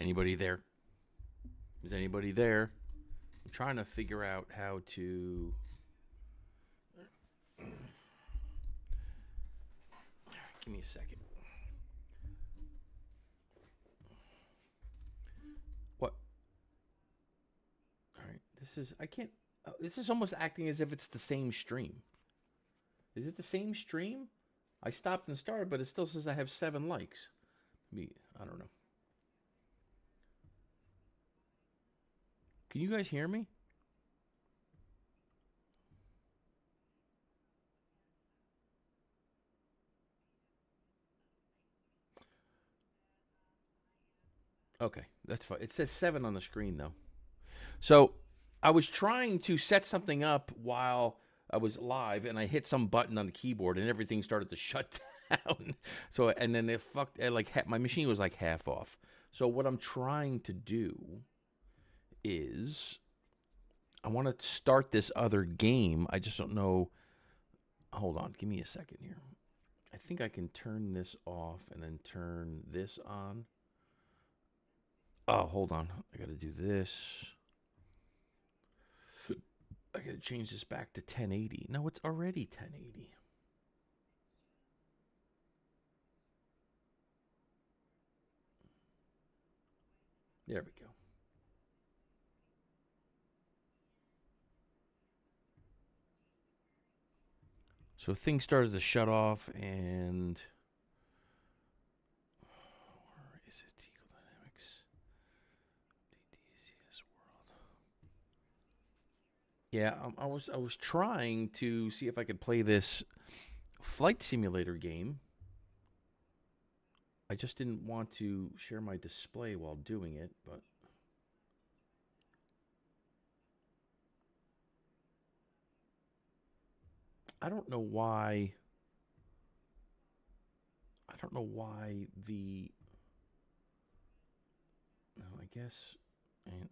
Anybody there? Is anybody there? I'm trying to figure out how to... Give me a second. What? All right. This is... I can't... this is almost acting as if it's the same stream. Is it the same stream? I stopped and started, but it still says I have 7 likes. I don't know. Can you guys hear me? Okay, that's fine. It says 7 on the screen, though. So I was trying to set something up while I was live, and I hit some button on the keyboard, and everything started to shut down. So, and then it fucked, like, my machine was like half off. So what I'm trying to do is I want to start this other game. I just don't know. Hold on. Give me a second here. I think I can turn this off and then turn this on. Oh, hold on. I got to do this. I got to change this back to 1080. No, it's already 1080. There we go. So things started to shut off, and where is it? Eagle Dynamics, DCS World. Yeah, I was trying to see if I could play this flight simulator game. I just didn't want to share my display while doing it, but I don't know why. I don't know why the... No, I guess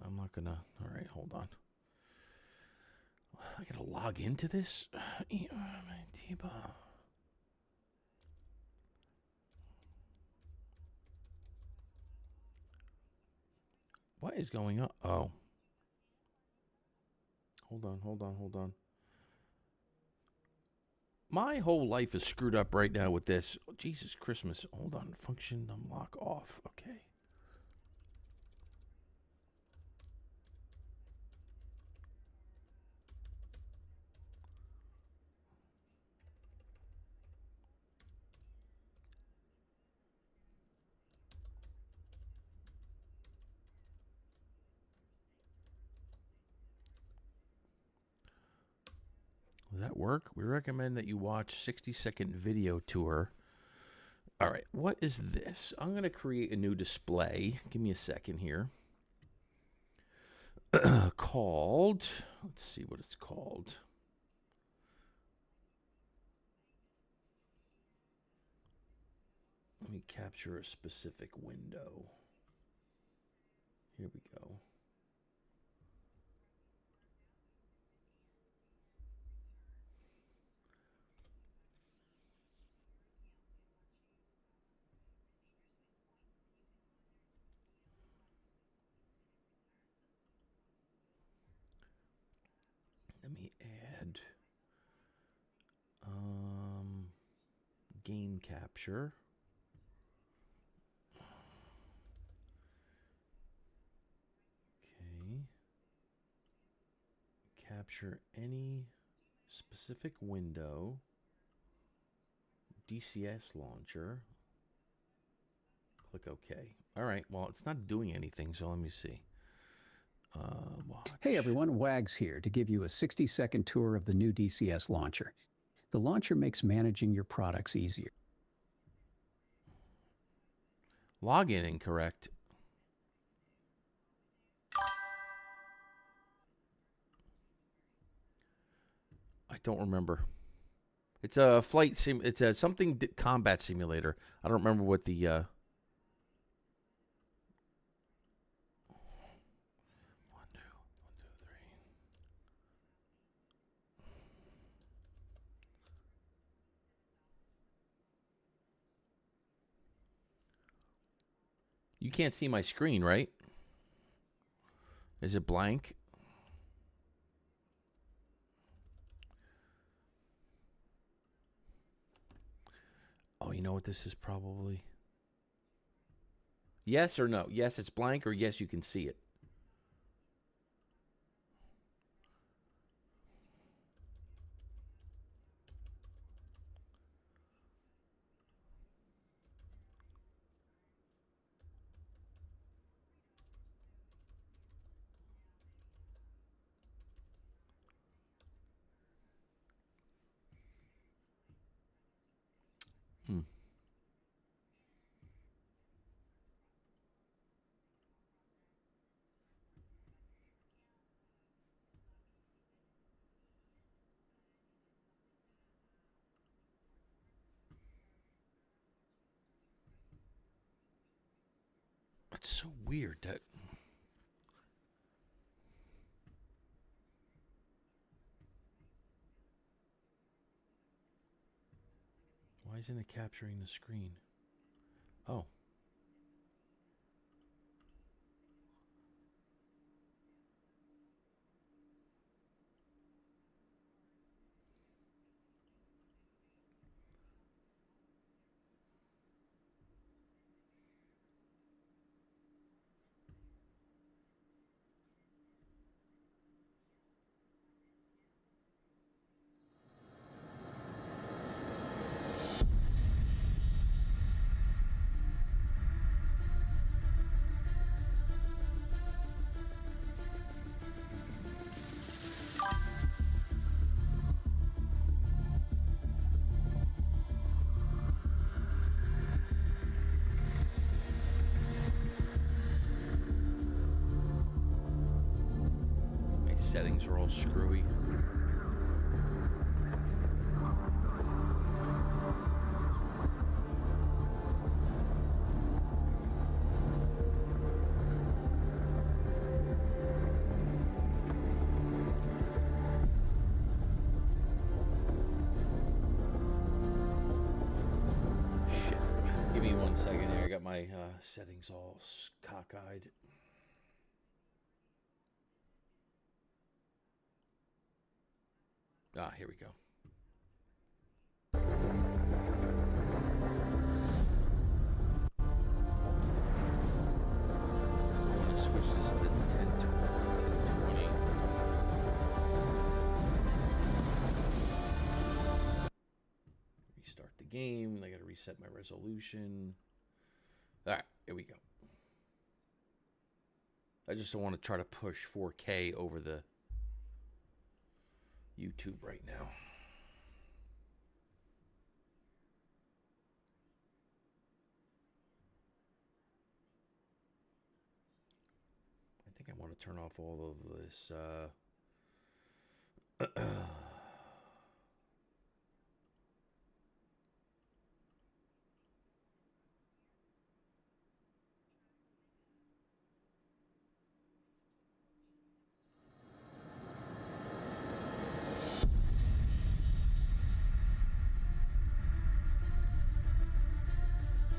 I'm not gonna... All right, hold on. I gotta log into this? What is going on? Oh. Hold on. My whole life is screwed up right now with this. Oh, Jesus Christmas. Hold on. Function unlock off. Okay. Does that work? We recommend that you watch 60-second video tour. All right, what is this? I'm going to create a new display. Give me a second here. Called, let's see what it's called. Let me capture a specific window. Here we go. Let me add game capture. Okay. Capture any specific window. DCS launcher. Click OK. All right. Well, it's not doing anything, so let me see. Hey everyone, Wags here to give you a 60-second tour of the new DCS launcher. The launcher makes managing your products easier. Login incorrect. I don't remember. It's a flight sim. It's a something combat simulator. I don't remember what the. 1, 2, 3. You can't see my screen, right? Is it blank? Oh, you know what this is probably? Yes or no? Yes, it's blank, or yes, you can see it. Hmm. That's so weird that. Why isn't it capturing the screen? Oh. My settings are all screwy. Shit. Give me 1 second here. I got my settings all cockeyed. Ah, here we go. I want to switch this to 1020. Restart the game. I got to reset my resolution. All right, here we go. I just don't want to try to push 4K over the YouTube right now. I think I want to turn off all of this.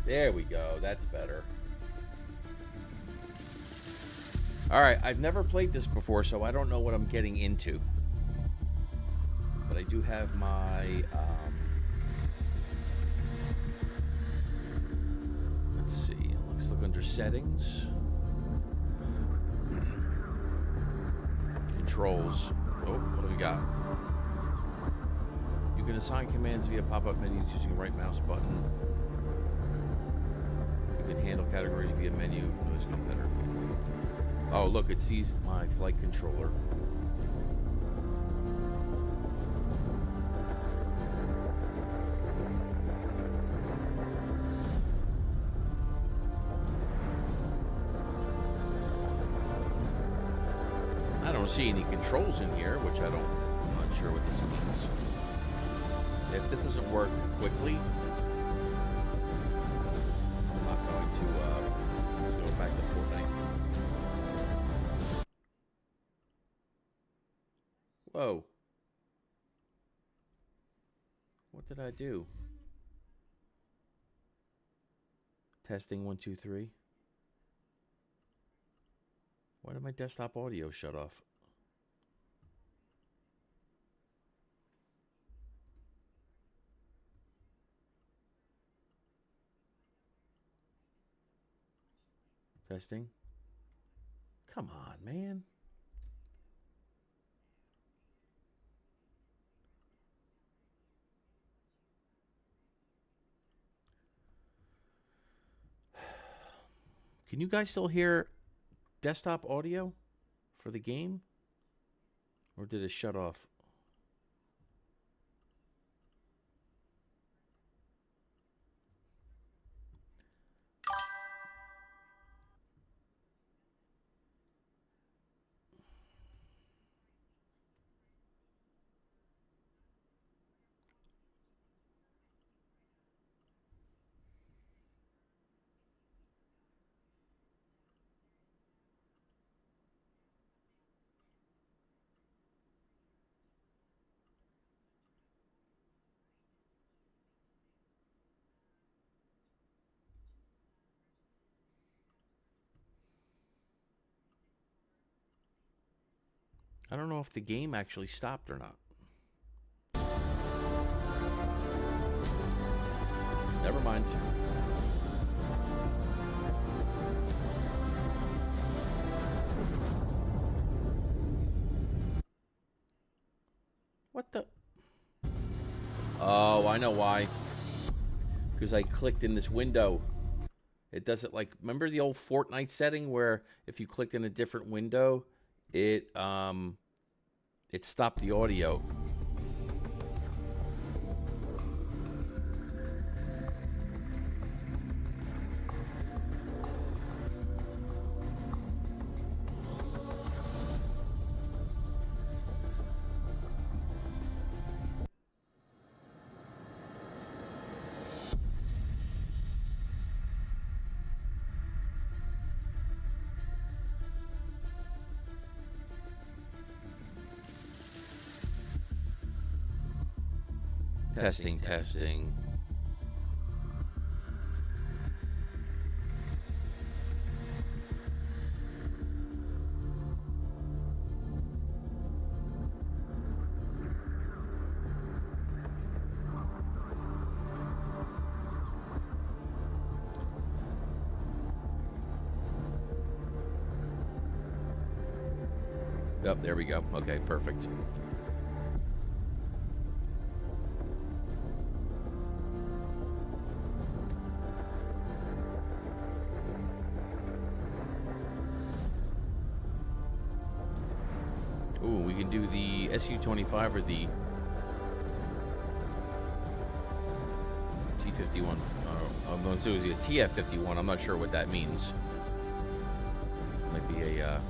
There we go. That's better. All right. I've never played this before, so I don't know what I'm getting into. But I do have my... let's see. Let's look under settings. Controls. Oh, what do we got? You can assign commands via pop-up menus using the right mouse button. You can handle categories via menu. Noise better. Oh, look, it sees my flight controller. I don't see any controls in here, which I'm not sure what this means. If this doesn't work quickly, I'm not going to, let's go back to Fortnite. Whoa. What did I do? Testing 1, 2, 3. Why did my desktop audio shut off? Testing. Come on, man. Can you guys still hear desktop audio for the game? Or did it shut off? I don't know if the game actually stopped or not. Never mind. What the? Oh, I know why. Because I clicked in this window. It does it like, remember the old Fortnite setting where if you clicked in a different window, it stopped the audio. Testing. Yep, there we go. Okay, perfect. Ooh, we can do the SU-25 or the T-51. I'm going to do the TF-51. I'm not sure what that means. Might be a...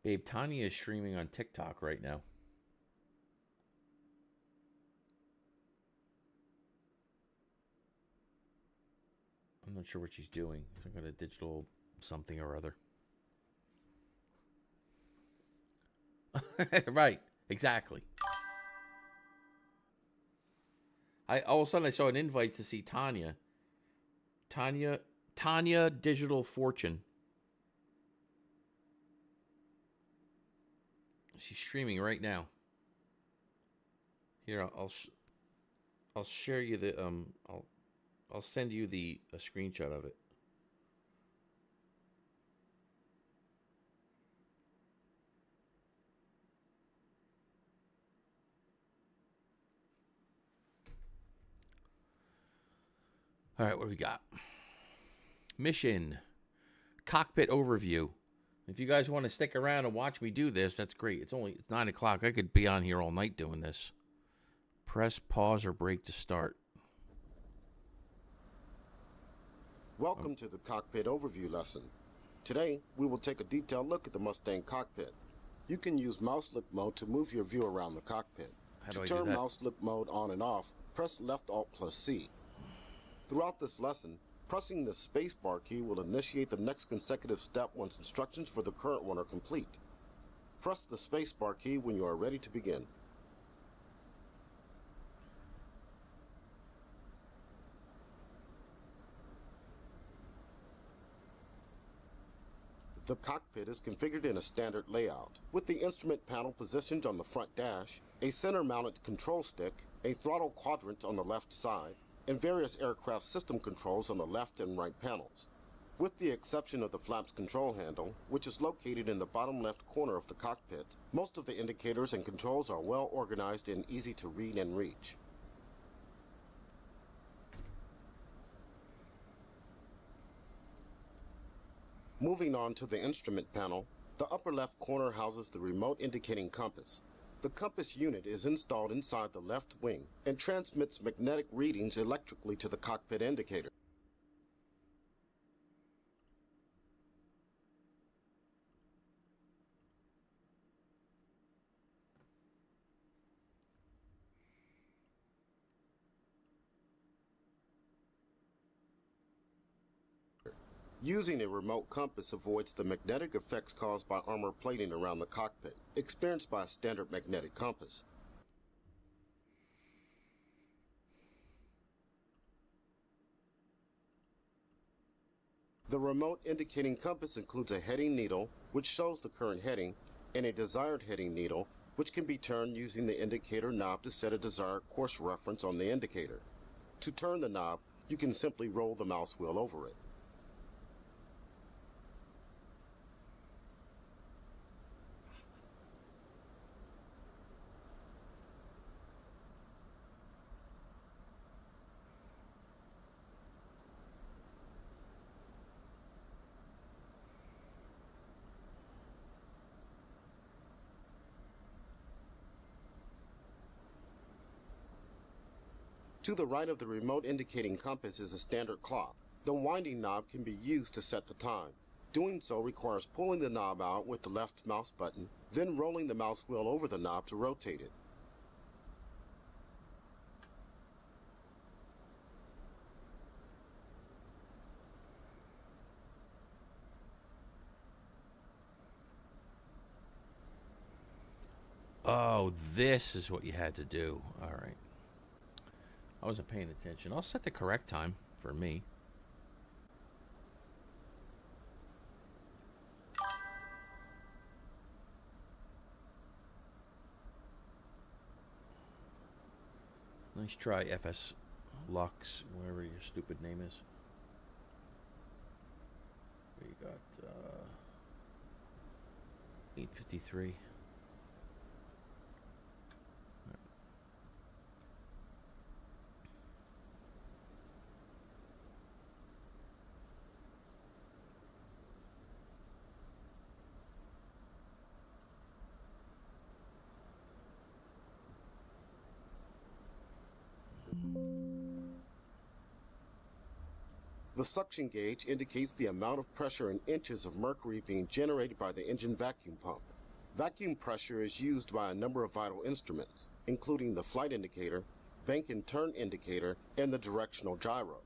Babe, Tanya is streaming on TikTok right now. I'm not sure what she's doing. Some kind of digital something or other. Right, exactly. All of a sudden I saw an invite to see Tanya. Tanya Digital Fortune. She's streaming right now. Here, I'll share you the I'll send you a screenshot of it. All right, what do we got? Mission. Cockpit overview. If you guys want to stick around and watch me do this, that's great. It's 9 o'clock. I could be on here all night doing this. Press pause or break to start. Welcome to the Cockpit Overview lesson. Today, we will take a detailed look at the Mustang cockpit. You can use mouse look mode to move your view around the cockpit. How do To I do turn that? mouse look mode on and off, press left Alt plus C. Throughout this lesson, pressing the spacebar key will initiate the next consecutive step once instructions for the current one are complete. Press the spacebar key when you are ready to begin. The cockpit is configured in a standard layout, with the instrument panel positioned on the front dash, a center-mounted control stick, a throttle quadrant on the left side, and various aircraft system controls on the left and right panels. With the exception of the flaps control handle, which is located in the bottom left corner of the cockpit, most of the indicators and controls are well organized and easy to read and reach. Moving on to the instrument panel, the upper left corner houses the remote indicating compass. The compass unit is installed inside the left wing and transmits magnetic readings electrically to the cockpit indicator. Using a remote compass avoids the magnetic effects caused by armor plating around the cockpit, experienced by a standard magnetic compass. The remote indicating compass includes a heading needle, which shows the current heading, and a desired heading needle, which can be turned using the indicator knob to set a desired course reference on the indicator. To turn the knob, you can simply roll the mouse wheel over it. To the right of the remote indicating compass is a standard clock. The winding knob can be used to set the time. Doing so requires pulling the knob out with the left mouse button, then rolling the mouse wheel over the knob to rotate it. Oh, this is what you had to do. All right. I wasn't paying attention. I'll set the correct time for me. Nice try, FS Lux, whatever your stupid name is. There you got 853. The suction gauge indicates the amount of pressure in inches of mercury being generated by the engine vacuum pump. Vacuum pressure is used by a number of vital instruments, including the flight indicator, bank and turn indicator, and the directional gyro.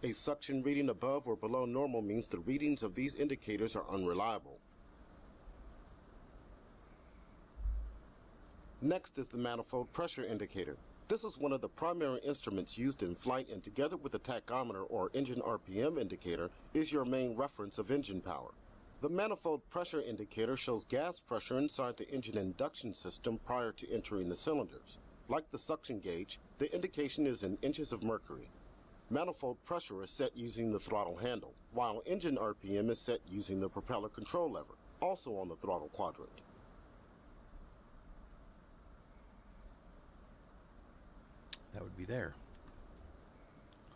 A suction reading above or below normal means the readings of these indicators are unreliable. Next is the manifold pressure indicator. This is one of the primary instruments used in flight, and together with the tachometer or engine RPM indicator is your main reference of engine power. The manifold pressure indicator shows gas pressure inside the engine induction system prior to entering the cylinders. Like the suction gauge, the indication is in inches of mercury. Manifold pressure is set using the throttle handle, while engine RPM is set using the propeller control lever, also on the throttle quadrant. That would be there.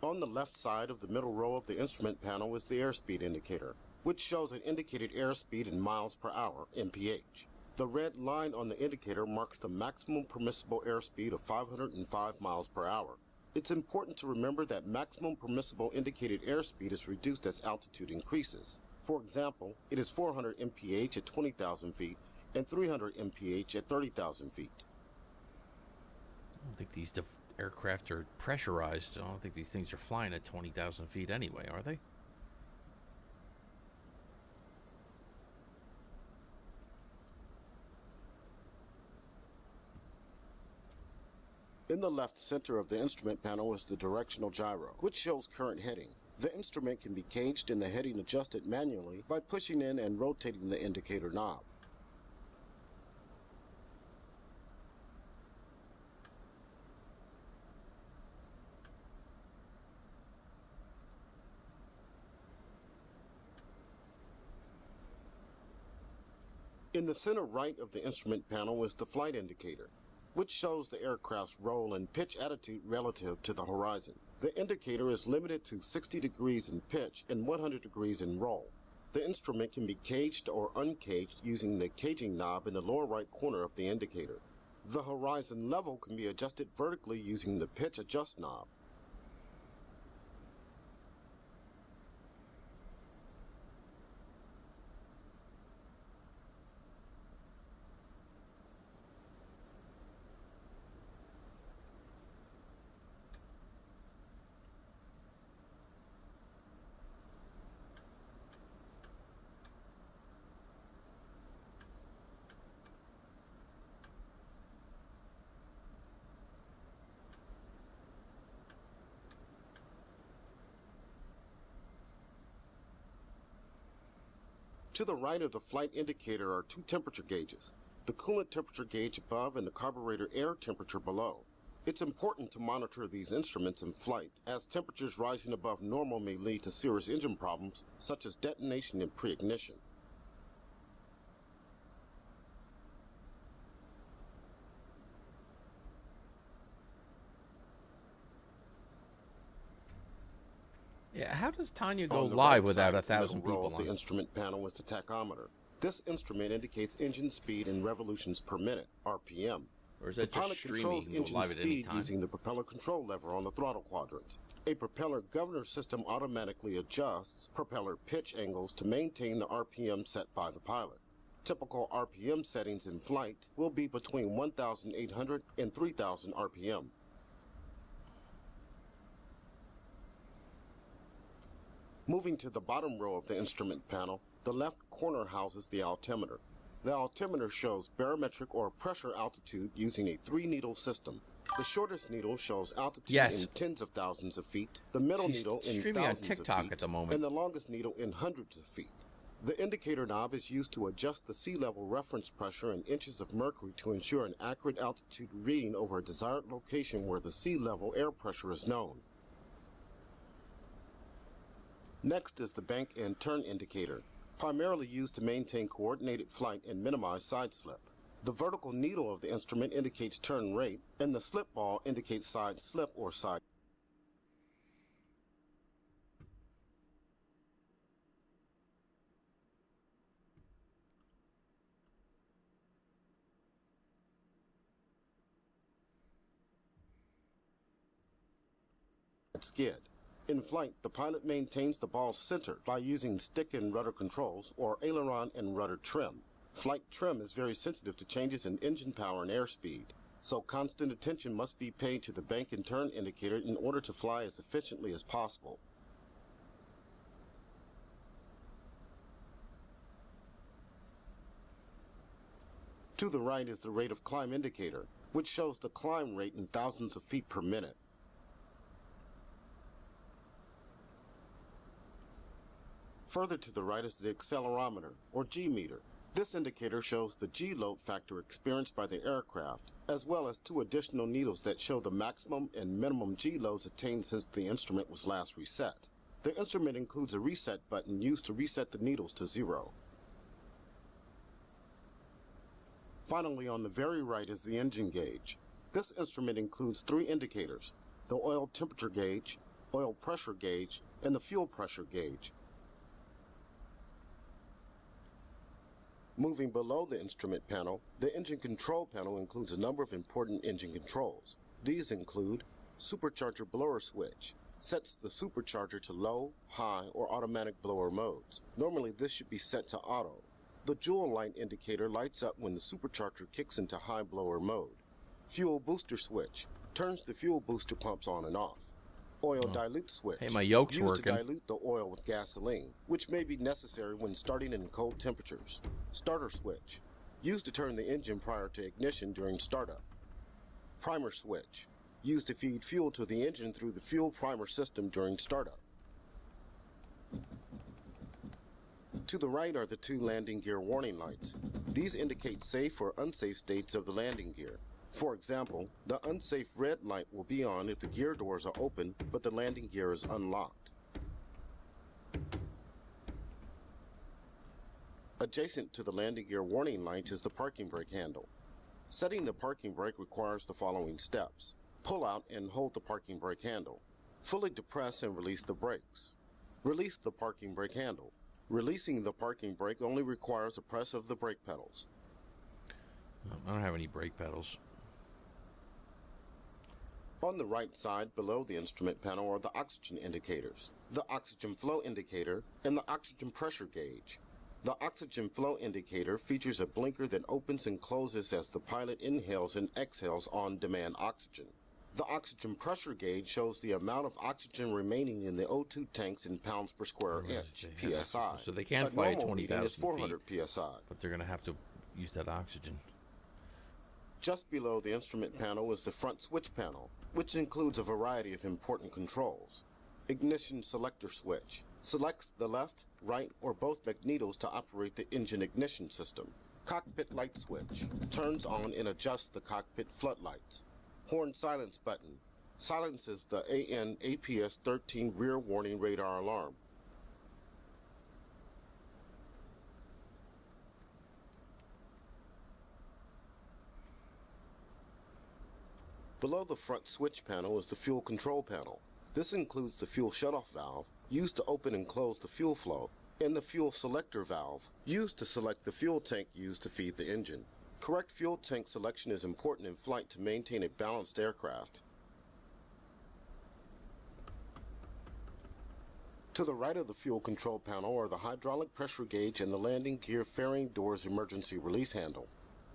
On the left side of the middle row of the instrument panel is the airspeed indicator, which shows an indicated airspeed in miles per hour, mph. The red line on the indicator marks the maximum permissible airspeed of 505 miles per hour. It's important to remember that maximum permissible indicated airspeed is reduced as altitude increases. For example, it is 400 mph at 20,000 feet and 300 mph at 30,000 feet. I don't think these aircraft are pressurized. I don't think these things are flying at 20,000 feet anyway, are they? In the left center of the instrument panel is the directional gyro, which shows current heading. The instrument can be caged and the heading adjusted manually by pushing in and rotating the indicator knob. In the center right of the instrument panel is the flight indicator, which shows the aircraft's roll and pitch attitude relative to the horizon. The indicator is limited to 60 degrees in pitch and 100 degrees in roll. The instrument can be caged or uncaged using the caging knob in the lower right corner of the indicator. The horizon level can be adjusted vertically using the pitch adjust knob. To the right of the flight indicator are two temperature gauges, the coolant temperature gauge above and the carburetor air temperature below. It's important to monitor these instruments in flight, as temperatures rising above normal may lead to serious engine problems, such as detonation and pre-ignition. Yeah, how does Tanya go On the live right without side of the 1,000 middle row people of the on? instrument panel is the tachometer. This instrument indicates engine speed in revolutions per minute, RPM. Or is The that just pilot streaming? controls You can go engine live at any speed time? using the propeller control lever on the throttle quadrant. A propeller governor system automatically adjusts propeller pitch angles to maintain the RPM set by the pilot. Typical RPM settings in flight will be between 1,800 and 3,000 RPM. Moving to the bottom row of the instrument panel, the left corner houses the altimeter. The altimeter shows barometric or pressure altitude using a 3-needle system. The shortest needle shows altitude Yes. in tens of thousands of feet, the middle She's needle in streaming on thousands of TikTok feet, at the moment. and the longest needle in hundreds of feet. The indicator knob is used to adjust the sea level reference pressure in inches of mercury to ensure an accurate altitude reading over a desired location where the sea level air pressure is known. Next is the bank and turn indicator, primarily used to maintain coordinated flight and minimize side slip. The vertical needle of the instrument indicates turn rate, and the slip ball indicates side slip or side. Skid. In flight, the pilot maintains the ball's center by using stick and rudder controls or aileron and rudder trim. Flight trim is very sensitive to changes in engine power and airspeed, so constant attention must be paid to the bank and turn indicator in order to fly as efficiently as possible. To the right is the rate of climb indicator, which shows the climb rate in thousands of feet per minute. Further to the right is the accelerometer, or G-meter. This indicator shows the G-load factor experienced by the aircraft, as well as two additional needles that show the maximum and minimum G-loads attained since the instrument was last reset. The instrument includes a reset button used to reset the needles to 0. Finally, on the very right is the engine gauge. This instrument includes 3 indicators: the oil temperature gauge, oil pressure gauge, and the fuel pressure gauge. Moving below the instrument panel, the engine control panel includes a number of important engine controls. These include Supercharger blower switch sets the supercharger to low, high, or automatic blower modes. Normally this should be set to auto. The jewel light indicator lights up when the supercharger kicks into high blower mode. Fuel booster switch turns the fuel booster pumps on and off. Oil dilute switch Hey, my yoke's used working. to dilute the oil with gasoline, which may be necessary when starting in cold temperatures. Starter switch used to turn the engine prior to ignition during startup. Primer switch used to feed fuel to the engine through the fuel primer system during startup. To the right are the two landing gear warning lights. These indicate safe or unsafe states of the landing gear. For example, the unsafe red light will be on if the gear doors are open but the landing gear is unlocked. Adjacent to the landing gear warning light is the parking brake handle. Setting the parking brake requires the following steps. Pull out and hold the parking brake handle. Fully depress and release the brakes. Release the parking brake handle. Releasing the parking brake only requires a press of the brake pedals. I don't have any brake pedals. On the right side below the instrument panel are the oxygen indicators, the oxygen flow indicator, and the oxygen pressure gauge. The oxygen flow indicator features a blinker that opens and closes as the pilot inhales and exhales on-demand oxygen. The oxygen pressure gauge shows the amount of oxygen remaining in the O2 tanks in pounds per square inch, PSI. So they can fly at 20,000 is 400 feet, PSI. but they're going to have to use that oxygen. Just below the instrument panel is the front switch panel, which includes a variety of important controls. Ignition selector switch selects the left, right, or both magnetos to operate the engine ignition system. Cockpit light switch turns on and adjusts the cockpit floodlights. Horn silence button silences the AN APS 13 rear warning radar alarm. Below the front switch panel is the fuel control panel. This includes the fuel shutoff valve, used to open and close the fuel flow, and the fuel selector valve, used to select the fuel tank used to feed the engine. Correct fuel tank selection is important in flight to maintain a balanced aircraft. To the right of the fuel control panel are the hydraulic pressure gauge and the landing gear fairing doors emergency release handle.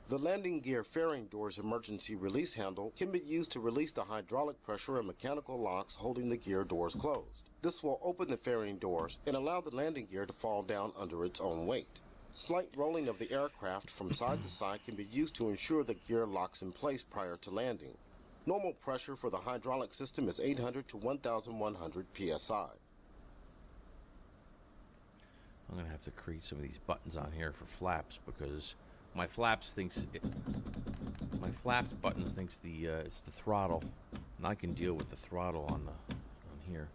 The landing gear fairing doors emergency release handle can be used to release the hydraulic pressure and mechanical locks holding the gear doors closed. This will open the fairing doors and allow the landing gear to fall down under its own weight. Slight rolling of the aircraft from side to side can be used to ensure the gear locks in place prior to landing. Normal pressure for the hydraulic system is 800 to 1,100 PSI. I'm going to have to create some of these buttons on here for flaps because my flaps buttons thinks it's the throttle, and I can deal with the throttle on here.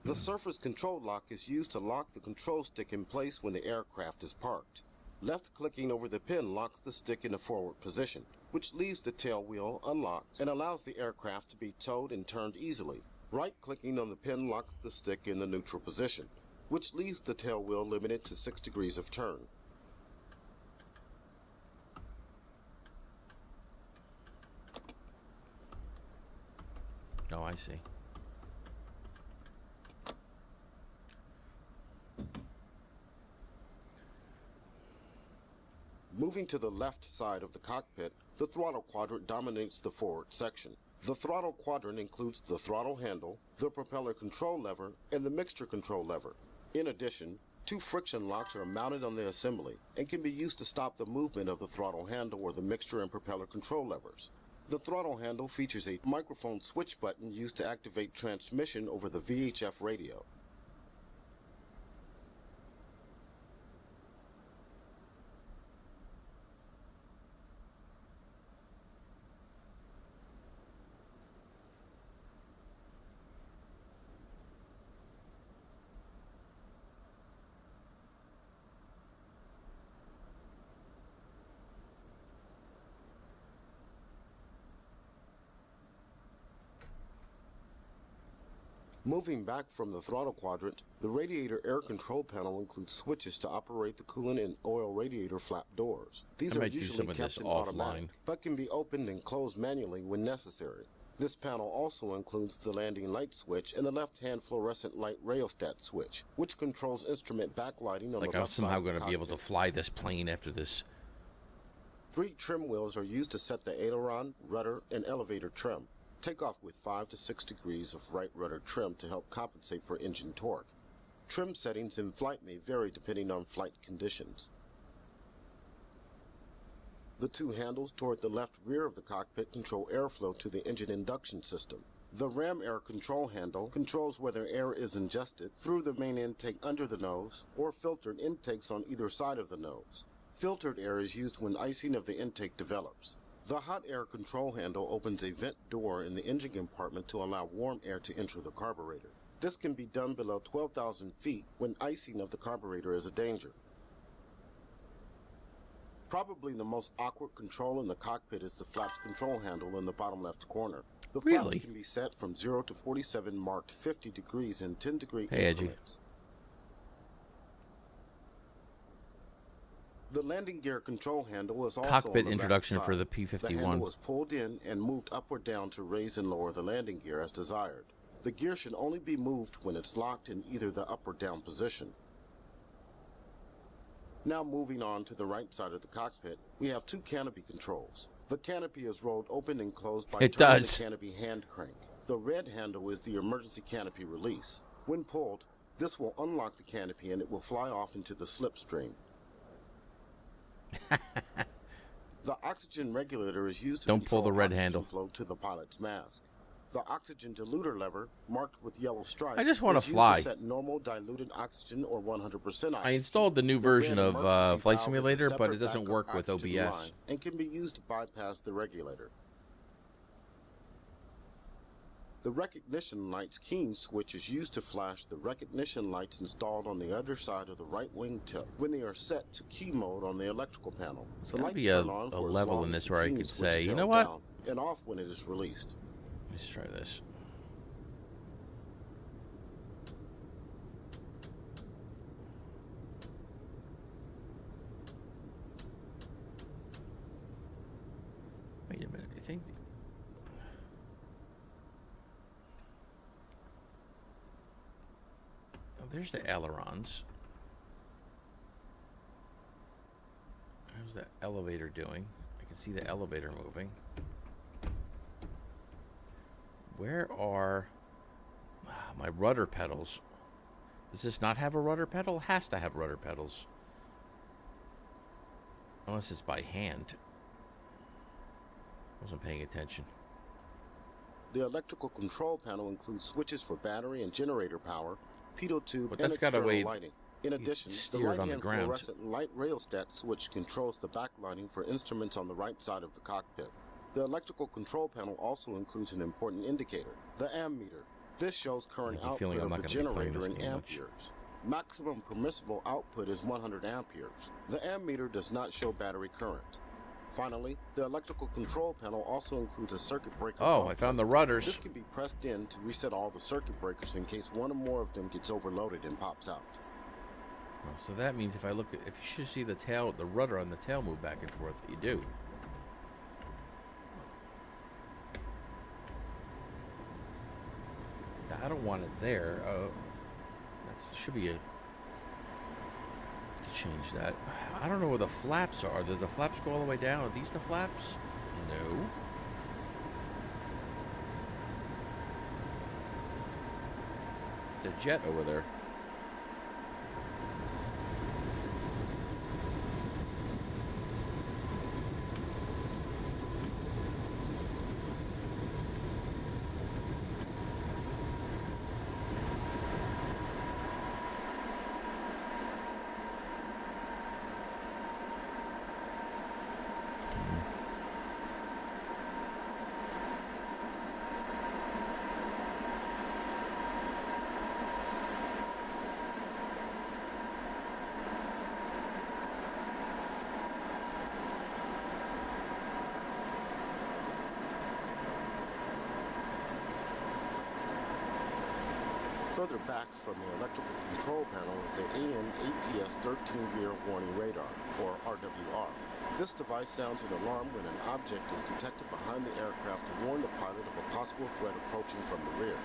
The surface control lock is used to lock the control stick in place when the aircraft is parked. Left-clicking over the pin locks the stick in a forward position, which leaves the tail wheel unlocked and allows the aircraft to be towed and turned easily. Right-clicking on the pin locks the stick in the neutral position, which leaves the tail wheel limited to 6 degrees of turn. Oh, I see. Moving to the left side of the cockpit, the throttle quadrant dominates the forward section. The throttle quadrant includes the throttle handle, the propeller control lever, and the mixture control lever. In addition, 2 friction locks are mounted on the assembly and can be used to stop the movement of the throttle handle or the mixture and propeller control levers. The throttle handle features a microphone switch button used to activate transmission over the VHF radio. Moving back from the throttle quadrant, the radiator air control panel includes switches to operate the coolant and oil radiator flap doors. These I are might use usually some of kept this in offline. automatic, but can be opened and closed manually when necessary. This panel also includes the landing light switch and the left-hand fluorescent light rheostat switch, which controls instrument backlighting on Like the I'm left side somehow of the going to be able to cockpit. fly this plane after this. 3 trim wheels are used to set the aileron, rudder, and elevator trim. Take off with 5 to 6 degrees of right rudder trim to help compensate for engine torque. Trim settings in flight may vary depending on flight conditions. The 2 handles toward the left rear of the cockpit control airflow to the engine induction system. The ram air control handle controls whether air is ingested through the main intake under the nose or filtered intakes on either side of the nose. Filtered air is used when icing of the intake develops. The hot air control handle opens a vent door in the engine compartment to allow warm air to enter the carburetor. This can be done below 12,000 feet when icing of the carburetor is a danger. Probably the most awkward control in the cockpit is the flaps control handle in the bottom left corner. The Really? flaps can be set from 0 to 47 marked 50 degrees in 10-degree Hey, Edgy. increments. The landing gear control handle is also Cockpit on the introduction back for the side. The P-51. handle is pulled in and moved up or down to raise and lower the landing gear as desired. The gear should only be moved when it's locked in either the up or down position. Now moving on to the right side of the cockpit, we have 2 canopy controls. The canopy is rolled open and closed by It turning does. the canopy hand crank. The red handle is the emergency canopy release. When pulled, this will unlock the canopy and it will fly off into the slipstream. The oxygen regulator is used to Don't pull control the red oxygen handle. flow to the pilot's mask. The oxygen diluter lever, marked with yellow stripes, I just wanna is used fly. to set normal diluted oxygen or 100% oxygen. I installed the new The red version of emergency Flight valve is a Simulator, but separate it doesn't backup work with oxygen OBS. line and can be used to bypass the regulator. The recognition light's keying switch is used to flash the recognition lights installed on the underside of the right wing tip when they are set to key mode on the electrical panel. The gotta lights be turn a on for as level long in as this the where I keying could switch say, is you know held what? down and off when it is released. Let's try this. Wait a minute. I think. Oh, there's the ailerons. How's that elevator doing? I can see the elevator moving. Where are my rudder pedals? Does this not have a rudder pedal? It has to have rudder pedals. Unless it's by hand. Wasn't paying attention. The electrical control panel includes switches for battery and generator power, pitot tube, But and that's gotta external wait. lighting. In addition, the steer it on the right-hand ground. fluorescent light rheostat switch controls the backlighting for instruments on the right side of the cockpit. The electrical control panel also includes an important indicator, the ammeter. This shows current I have a feeling output I'm of not the gonna be playing generator in this game much. amperes. Maximum permissible output is 100 amperes. The ammeter does not show battery current. Finally, the electrical control panel also includes a circuit breaker. Oh, bump I found plate. the rudders. This can be pressed in to reset all the circuit breakers in case one or more of them gets overloaded and pops out. Well, so that means if I look at, if you should see the tail, the rudder on the tail move back and forth, you do. I don't want it there. That should be a. To change that. I don't know where the flaps are. Did the flaps go all the way down? Are these the flaps? No. It's a jet over there. Further back from the electrical control panel is the AN APS 13 rear warning radar, or RWR. This device sounds an alarm when an object is detected behind the aircraft to warn the pilot of a possible threat approaching from the rear.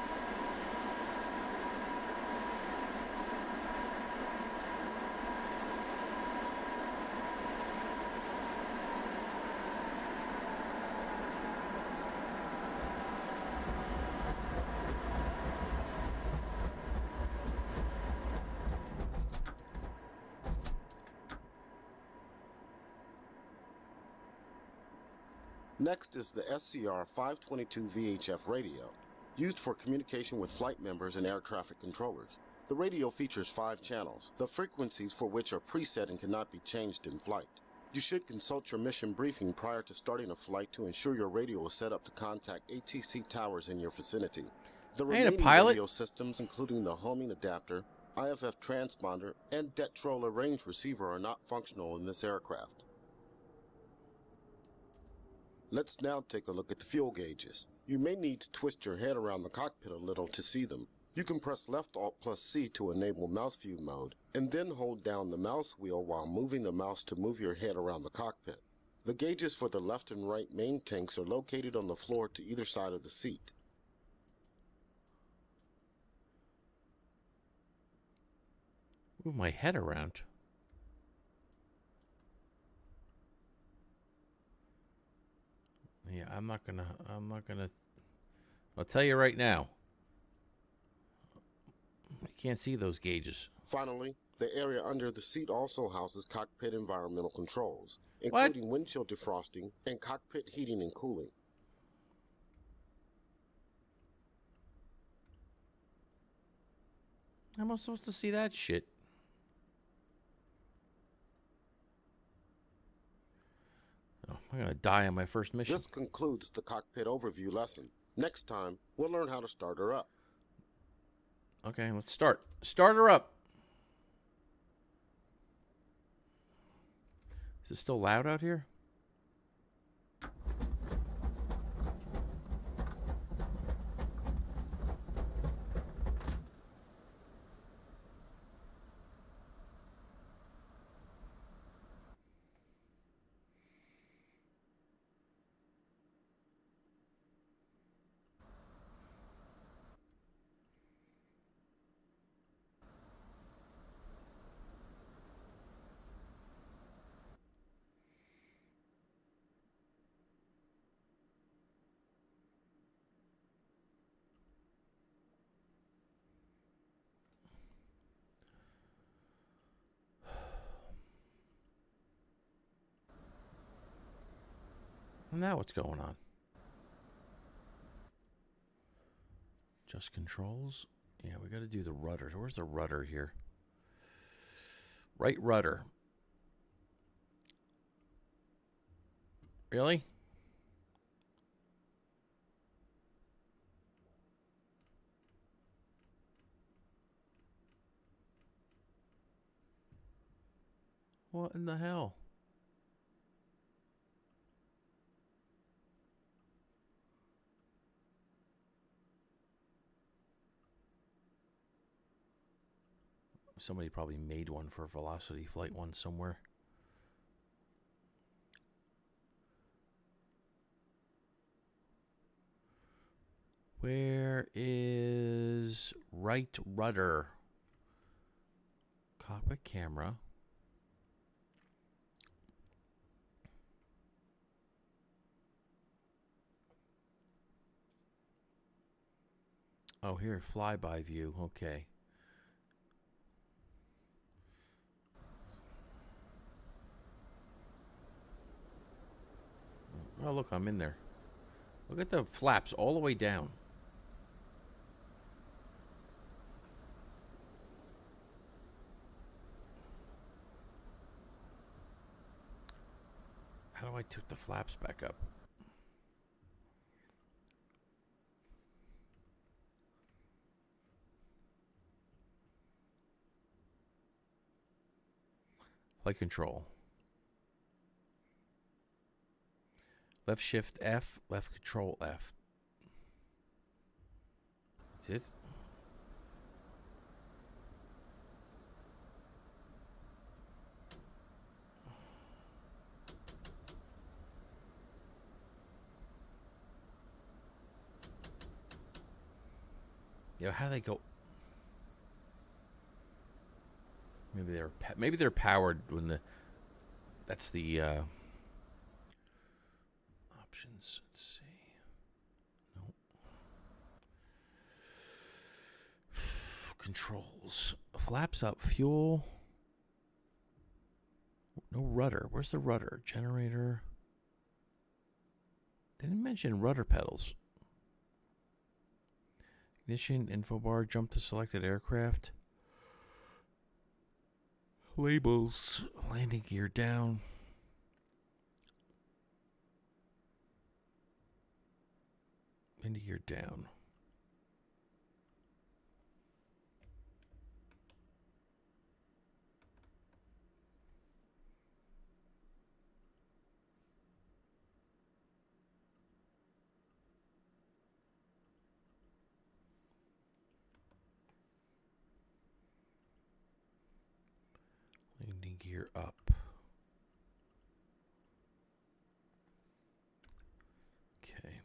Next is the SCR 522 VHF radio, used for communication with flight members and air traffic controllers. The radio features 5 channels, the frequencies for which are preset and cannot be changed in flight. You should consult your mission briefing prior to starting a flight to ensure your radio is set up to contact ATC towers in your vicinity. The I ain't a remaining pilot. radio systems, including the homing adapter, IFF transponder, and Detroller range receiver, are not functional in this aircraft. Let's now take a look at the fuel gauges. You may need to twist your head around the cockpit a little to see them. You can press left Alt plus C to enable mouse view mode, and then hold down the mouse wheel while moving the mouse to move your head around the cockpit. The gauges for the left and right main tanks are located on the floor to either side of the seat. Move my head around. Yeah, I'm not gonna, I'll tell you right now. You can't see those gauges. Finally, the area under the seat also houses cockpit environmental controls, including windshield defrosting and cockpit heating and cooling. How am I supposed to see that shit? Oh, I'm gonna die on my first mission. This concludes the cockpit overview lesson. Next time, we'll learn how to start her up. Okay, let's start. Start her up. Is it still loud out here? Now what's going on? Just controls. Yeah, we got to do the rudder. Where's the rudder here? Right rudder. Really? What in the hell? Somebody probably made one for Velocity Flight 1 somewhere. Where is right rudder? Cockpit camera. Oh, here, flyby view. Okay. Oh, look, I'm in there. Look at the flaps all the way down. How do I took the flaps back up? Flight control. Left shift F, left control F. That's it. How do they go? Maybe they're powered when the. That's the options. Let's see. No. Controls. Flaps up. Fuel. No rudder. Where's the rudder? Generator. They didn't mention rudder pedals. Ignition, info bar, jump to selected aircraft. Labels, landing gear down. Landing gear down. Landing gear up. Okay.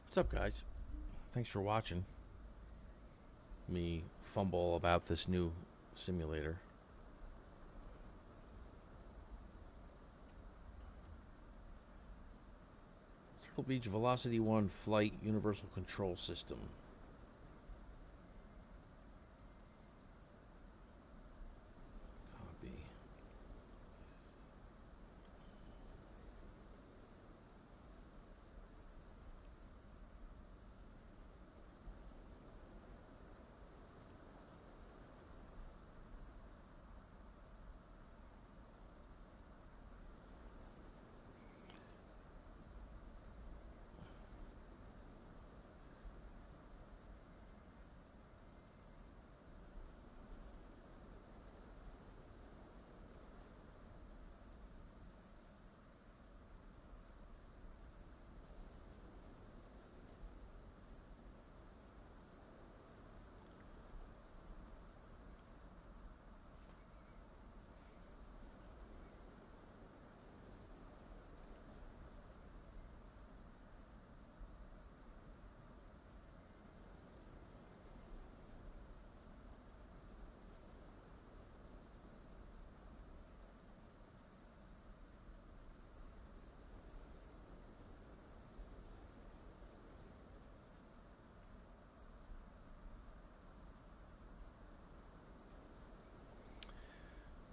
What's up, guys? Thanks for watching me fumble about this new simulator. Turtle Beach Velocity 1 Flight Universal Control System. Copy.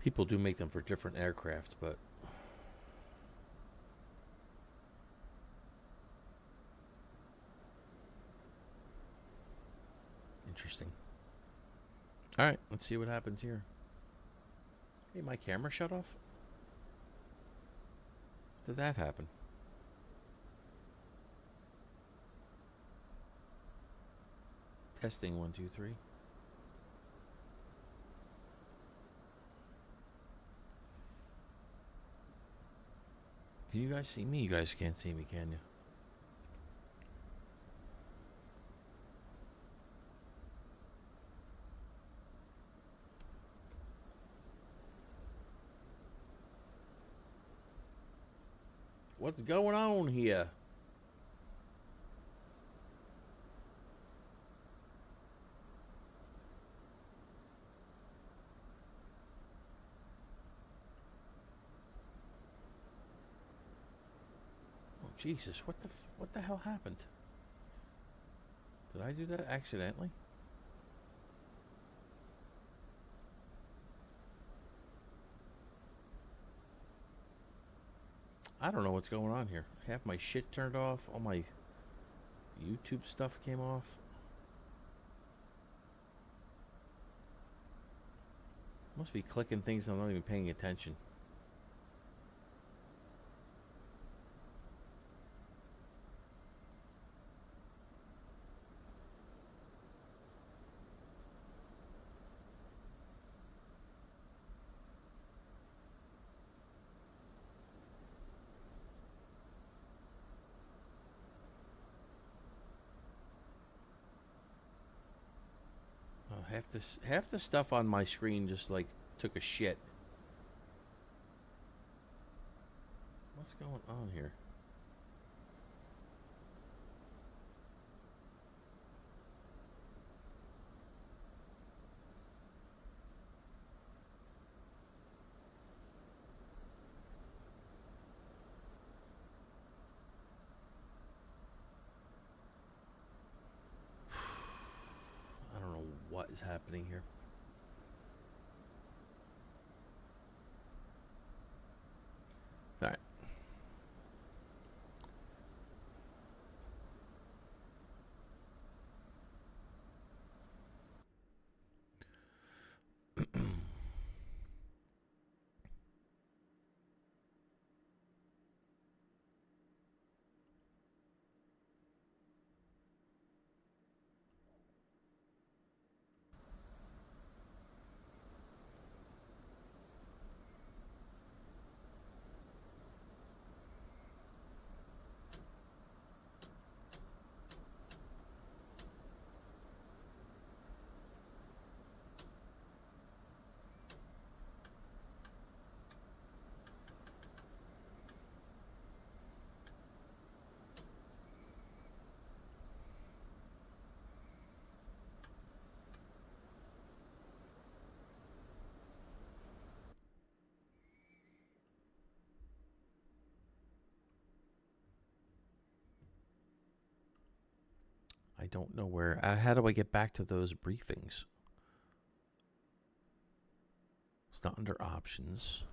People do make them for different aircraft, but interesting. All right, let's see what happens here. Hey, my camera shut off? Did that happen? Testing 1, 2, 3. Can you guys see me? You guys can't see me, can you? What's going on here? Oh Jesus! What the hell happened? Did I do that accidentally? I don't know what's going on here. Half my shit turned off. All my YouTube stuff came off. Must be clicking things I'm not even paying attention. Half the stuff on my screen just like took a shit. What's going on here? I don't know what is happening here. All right. I don't know where. How do I get back to those briefings? It's not under options.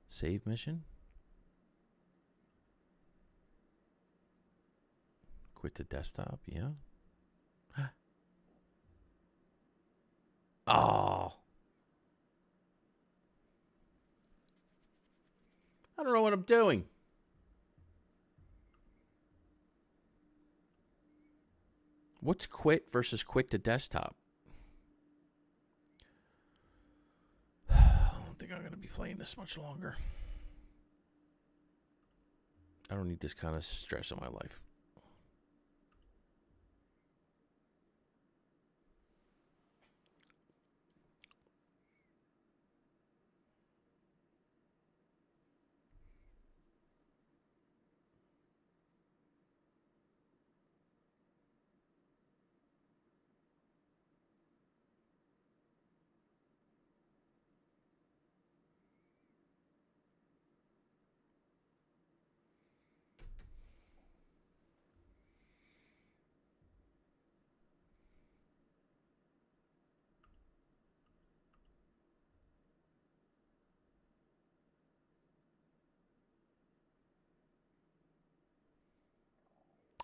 Save mission. Quit the desktop. Yeah. Oh. I don't know what I'm doing. What's quit versus quit to desktop? I don't think I'm going to be playing this much longer. I don't need this kind of stress in my life.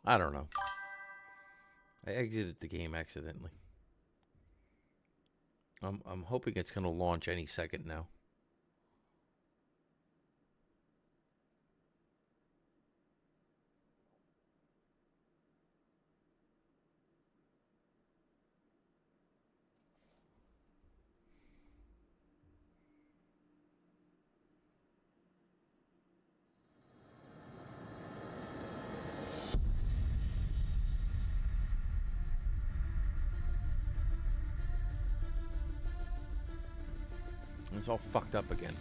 I don't know. I exited the game accidentally. I'm hoping it's going to launch any second now. It's all fucked up again.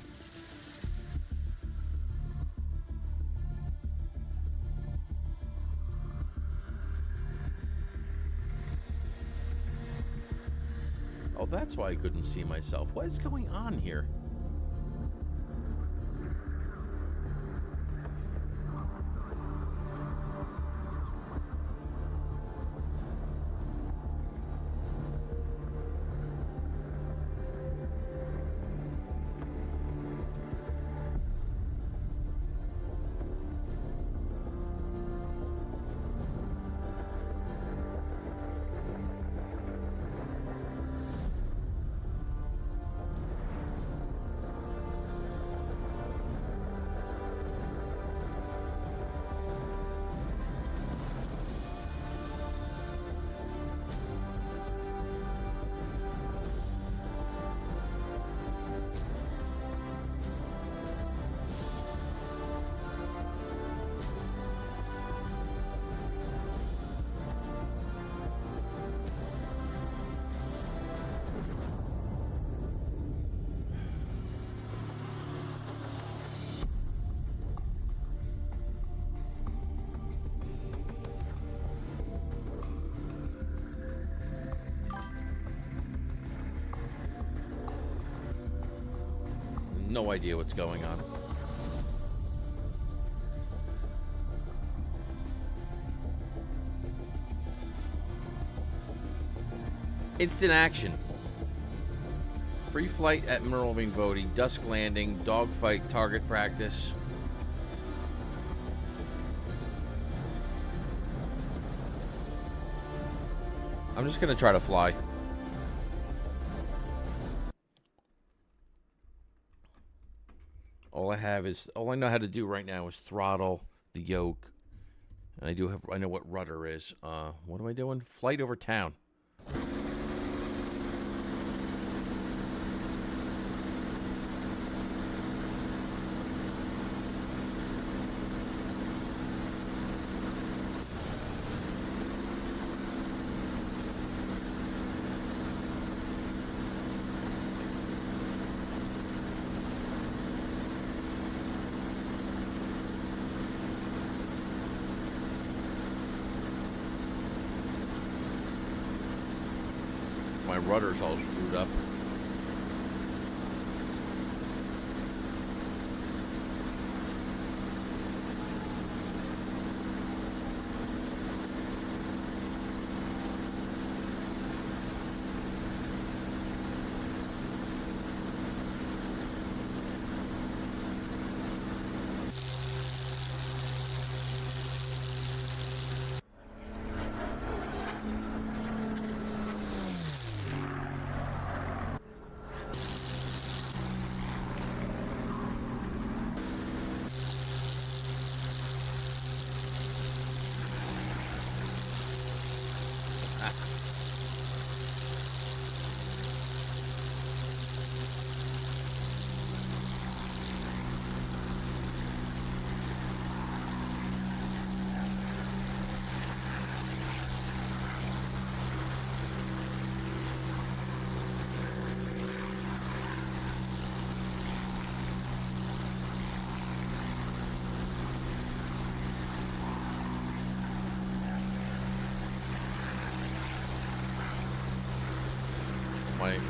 Oh, that's why I couldn't see myself. What is going on here? No idea what's going on. Instant action. Free flight at Merlving Vodi, dusk landing, dogfight, target practice. I'm just gonna try to fly. All I know how to do right now is throttle the yoke. And I know what rudder is. What am I doing? Flight over town. My rudder's all screwed up.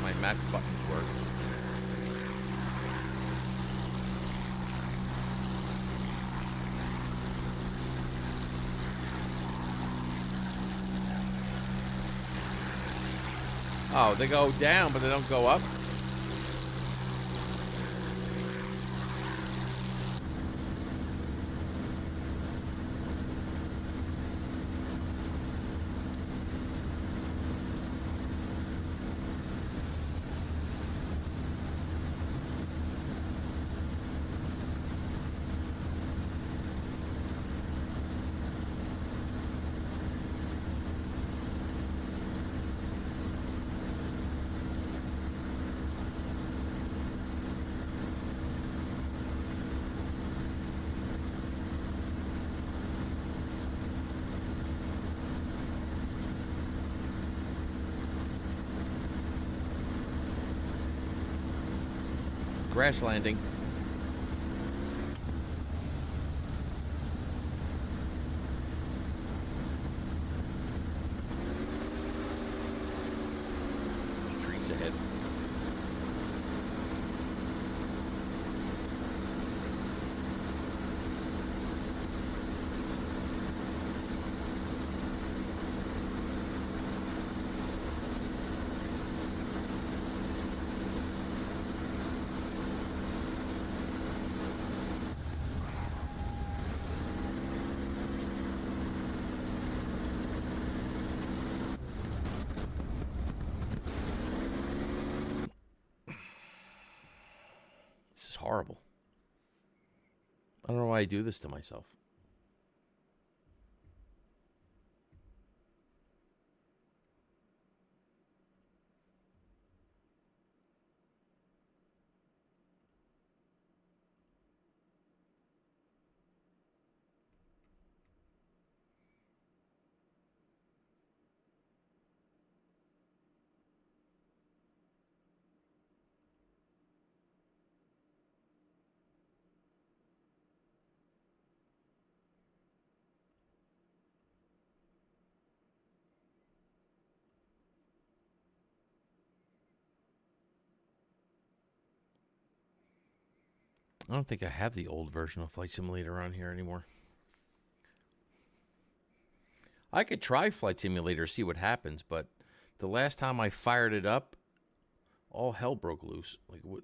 My map buttons work. Oh, they go down, but they don't go up. Grass landing. Trees ahead. This is horrible. I don't know why I do this to myself. I don't think I have the old version of Flight Simulator on here anymore. I could try Flight Simulator, see what happens, but the last time I fired it up, all hell broke loose. Like, what?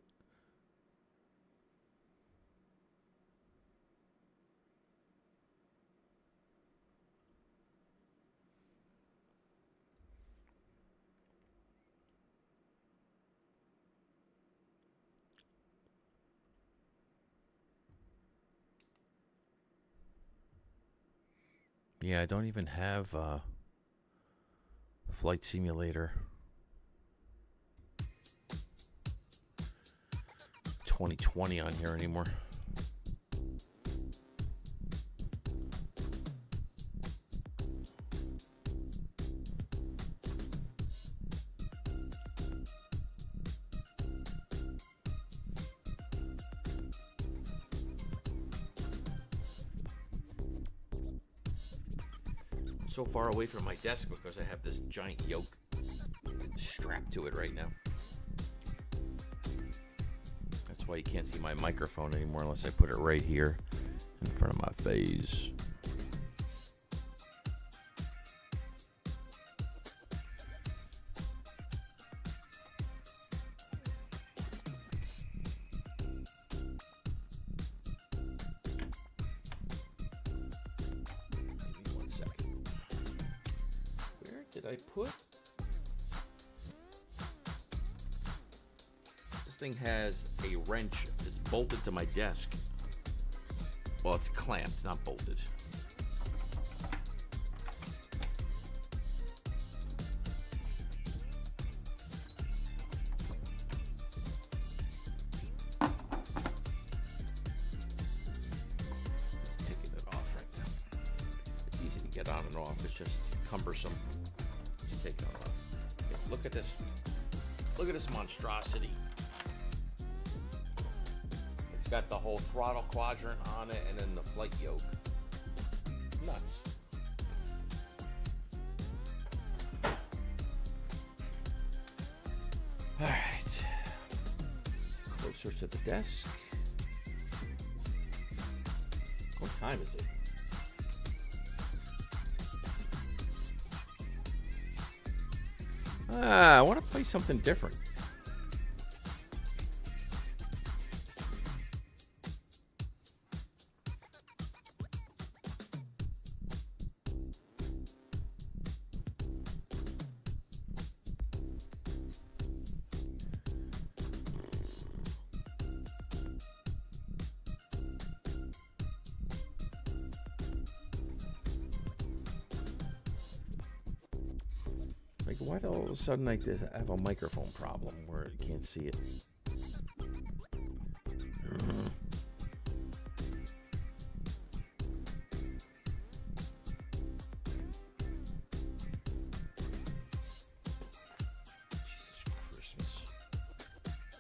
Yeah, I don't even have Flight Simulator 2020 on here anymore. So far away from my desk because I have this giant yoke strapped to it right now. That's why you can't see my microphone anymore unless I put it right here in front of my face. Did I put? This thing has a wrench that's bolted to my desk. Well, it's clamped, not bolted. Just taking it off right now. It's easy to get on and off. It's just cumbersome. Take it off. Okay, look at this. Look at this monstrosity. It's got the whole throttle quadrant on it and then the flight yoke. Nuts. All right. Closer to the desk. What time is it? I want to play something different. Like, why do all of a sudden I have a microphone problem where you can't see it? Jesus Christmas.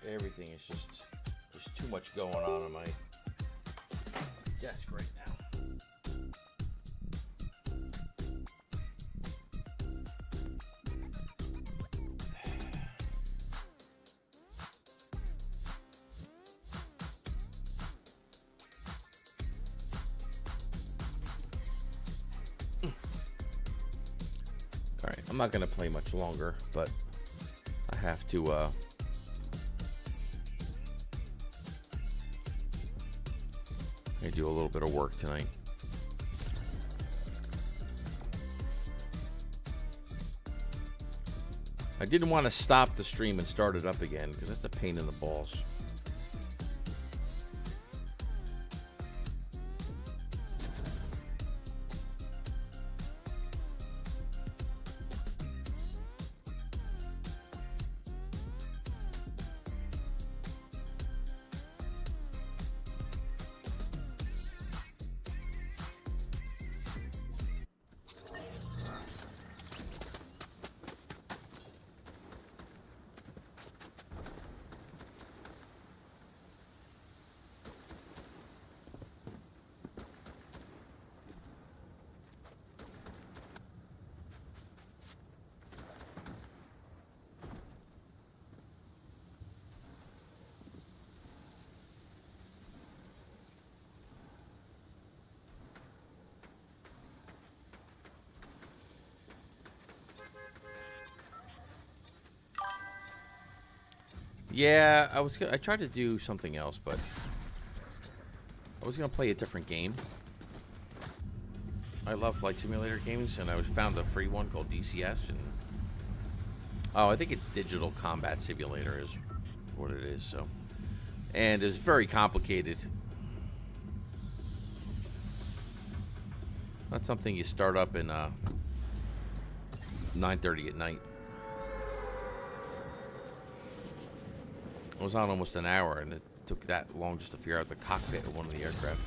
Everything is just much going on my desk right now. All right, I'm not going to play much longer, but I have to I do a little bit of work tonight. I didn't want to stop the stream and start it up again because that's a pain in the balls. Yeah, I tried to do something else, but I was gonna play a different game. I love flight simulator games, and I found a free one called DCS, and I think it's Digital Combat Simulator is what it is. So, and it's very complicated. Not something you start up in 9:30 at night. I was on almost an hour, and it took that long just to figure out the cockpit of one of the aircraft.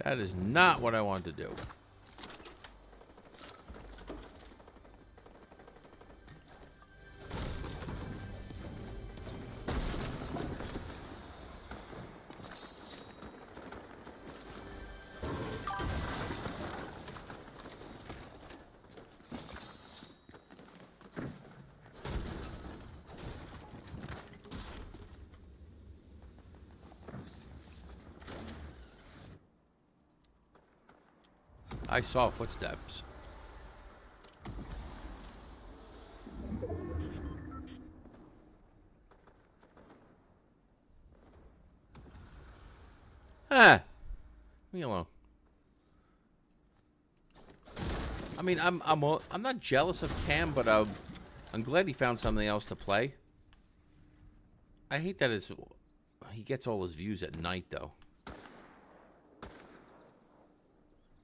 That is not what I want to do. I saw footsteps. Ah, leave me alone. I mean, I'm not jealous of Cam, but I'm glad he found something else to play. I hate that he gets all his views at night though.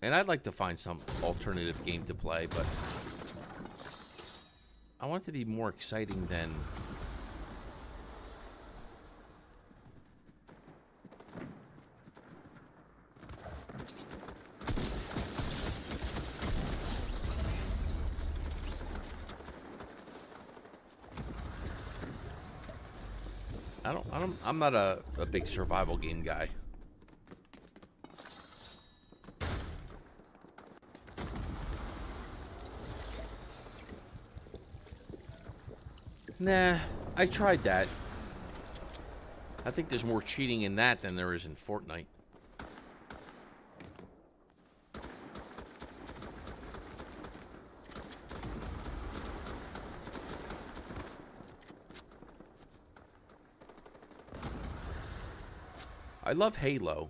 And I'd like to find some alternative game to play, but I want it to be more exciting than... I'm not a big survival game guy. Nah, I tried that. I think there's more cheating in that than there is in Fortnite. I love Halo.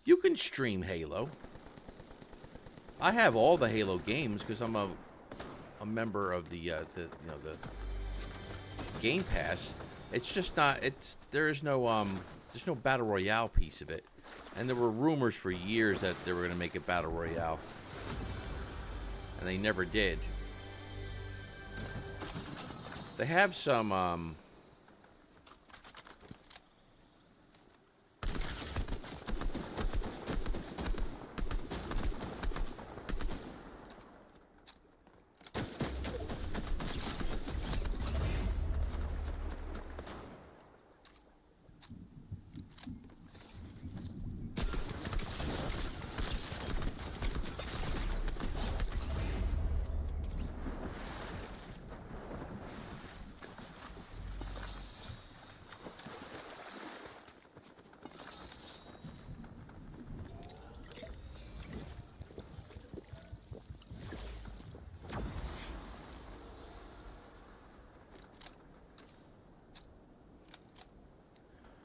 You can stream Halo. I have all the Halo games because I'm a member of the Game Pass. It's just not. There's no battle royale piece of it, and there were rumors for years that they were going to make it battle royale, and they never did. They have some.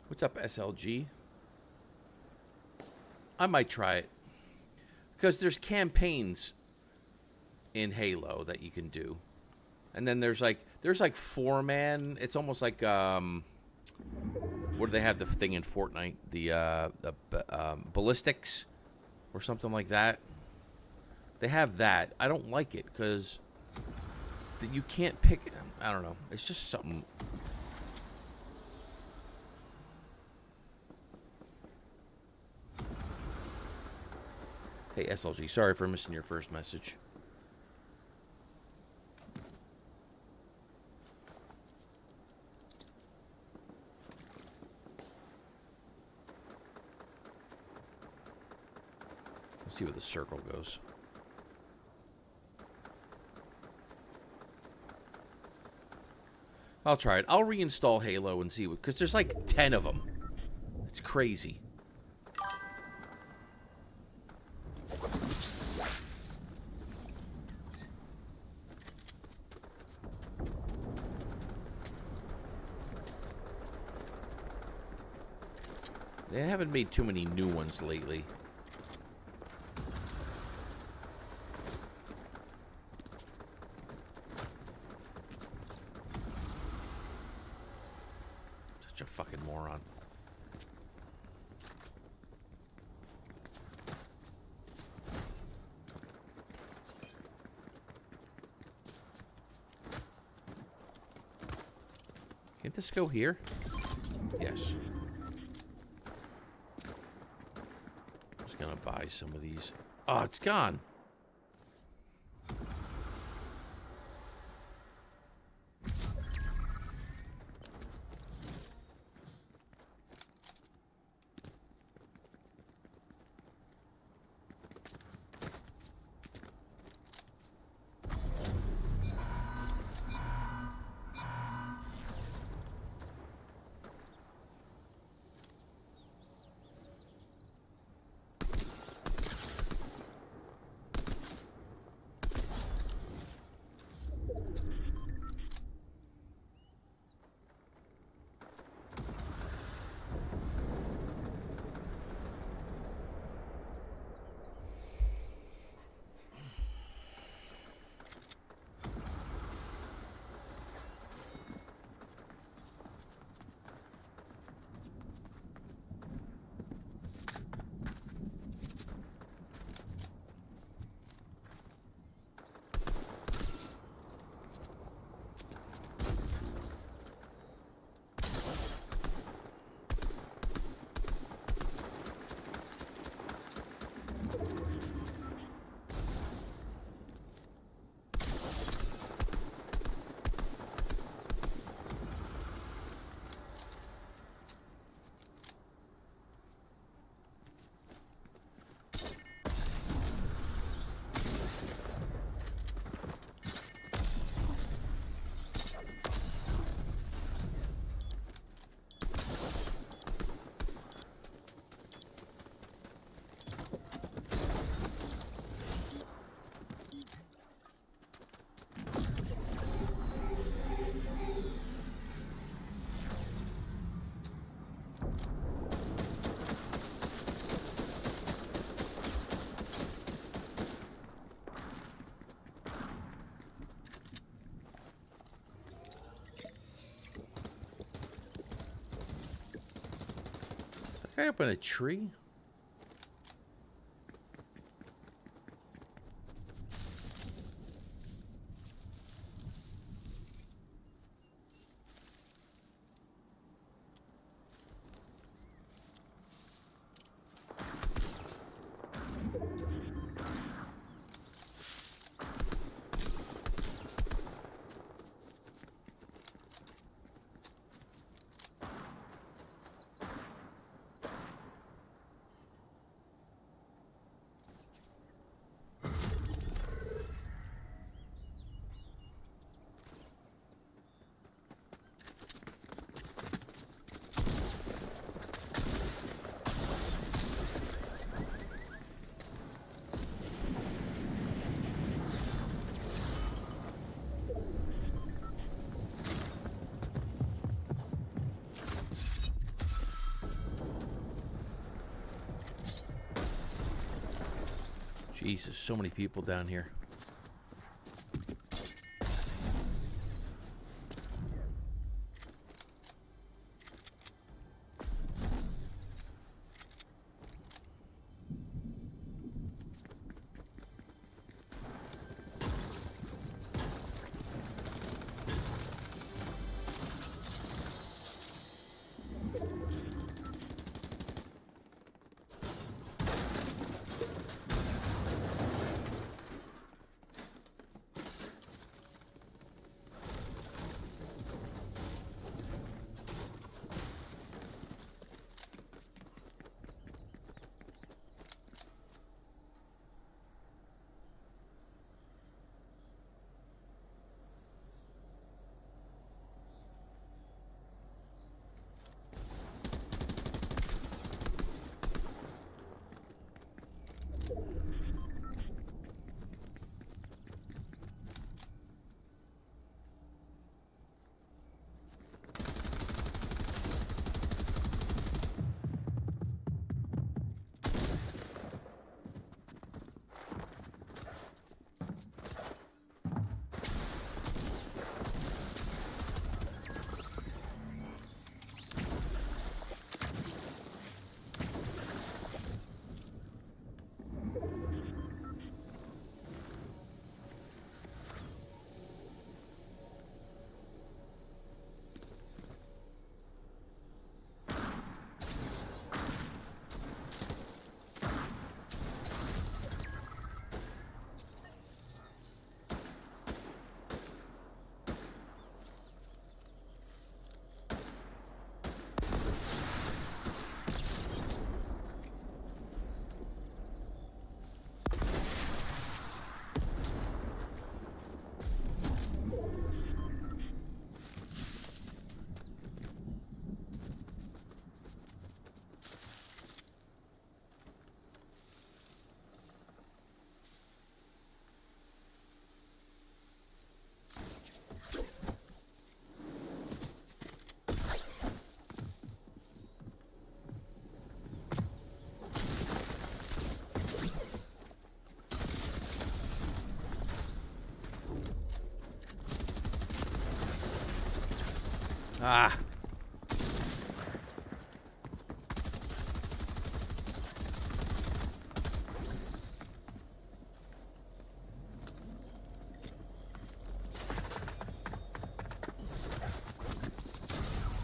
What's up, SLG? I might try it. Because there's campaigns in Halo that you can do. And then there's like 4-man. It's almost like what do they have the thing in Fortnite? The ballistics or something like that. They have that. I don't like it because you can't pick. I don't know. It's just something. Hey, SLG, sorry for missing your first message. Let's see where the circle goes. I'll try it. I'll reinstall Halo and see what, because there's like 10 of them. It's crazy. They haven't made too many new ones lately. Can't this go here? Yes. Just gonna buy some of these. Oh, it's gone. Guy up in a tree? Jesus, so many people down here. Ah.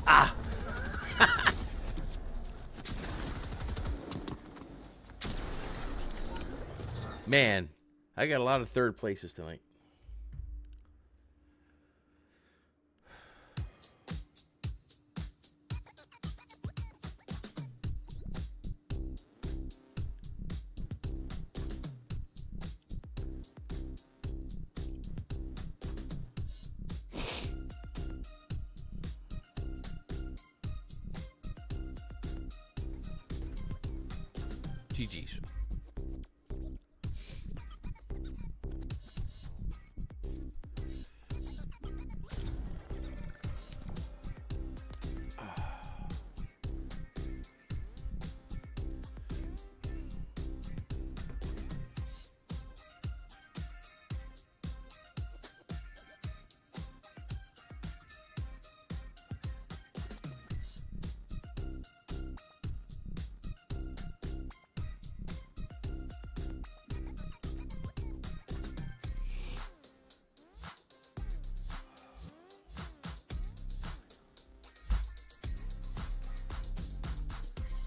Ah. Man, I got a lot of third places tonight. GG's.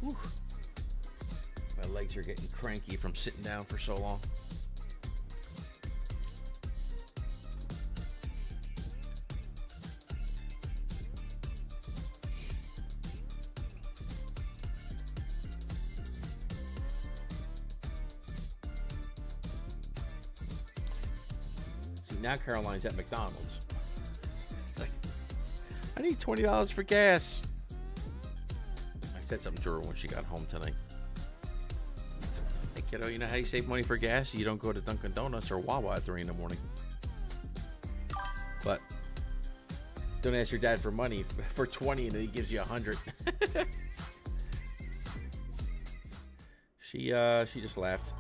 Whew. My legs are getting cranky from sitting down for so long. See, now Caroline's at McDonald's. It's like, I need $20 for gas. I said something to her when she got home tonight. Hey, kiddo, you know how you save money for gas? You don't go to Dunkin' Donuts or Wawa at 3 in the morning. But don't ask your dad for money for 20 and then he gives you 100. She just laughed.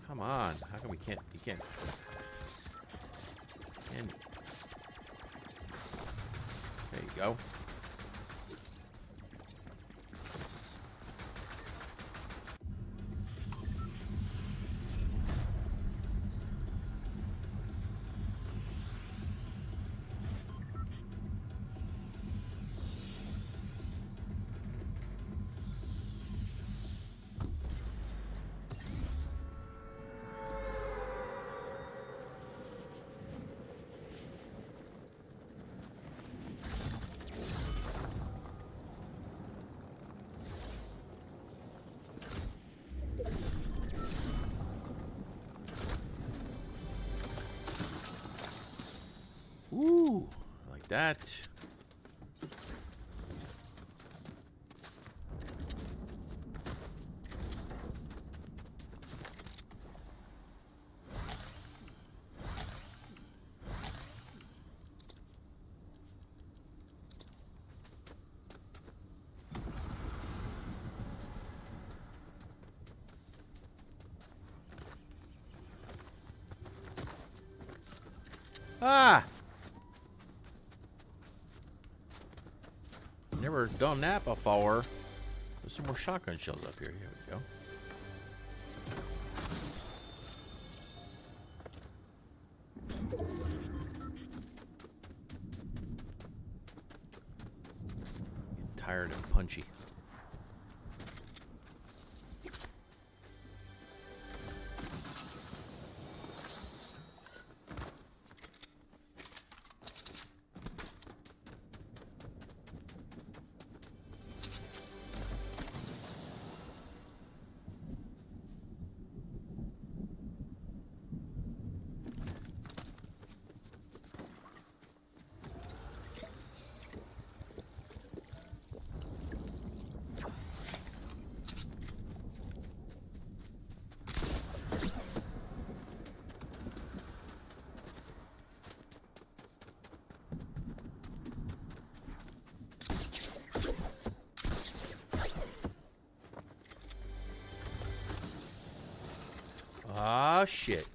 Come on, how come we can't, you can't, and there you go. Ooh, like that. Ah! Never done that before. There's some more shotgun shells up here. Here we go. Getting tired and punchy. Ah, shit.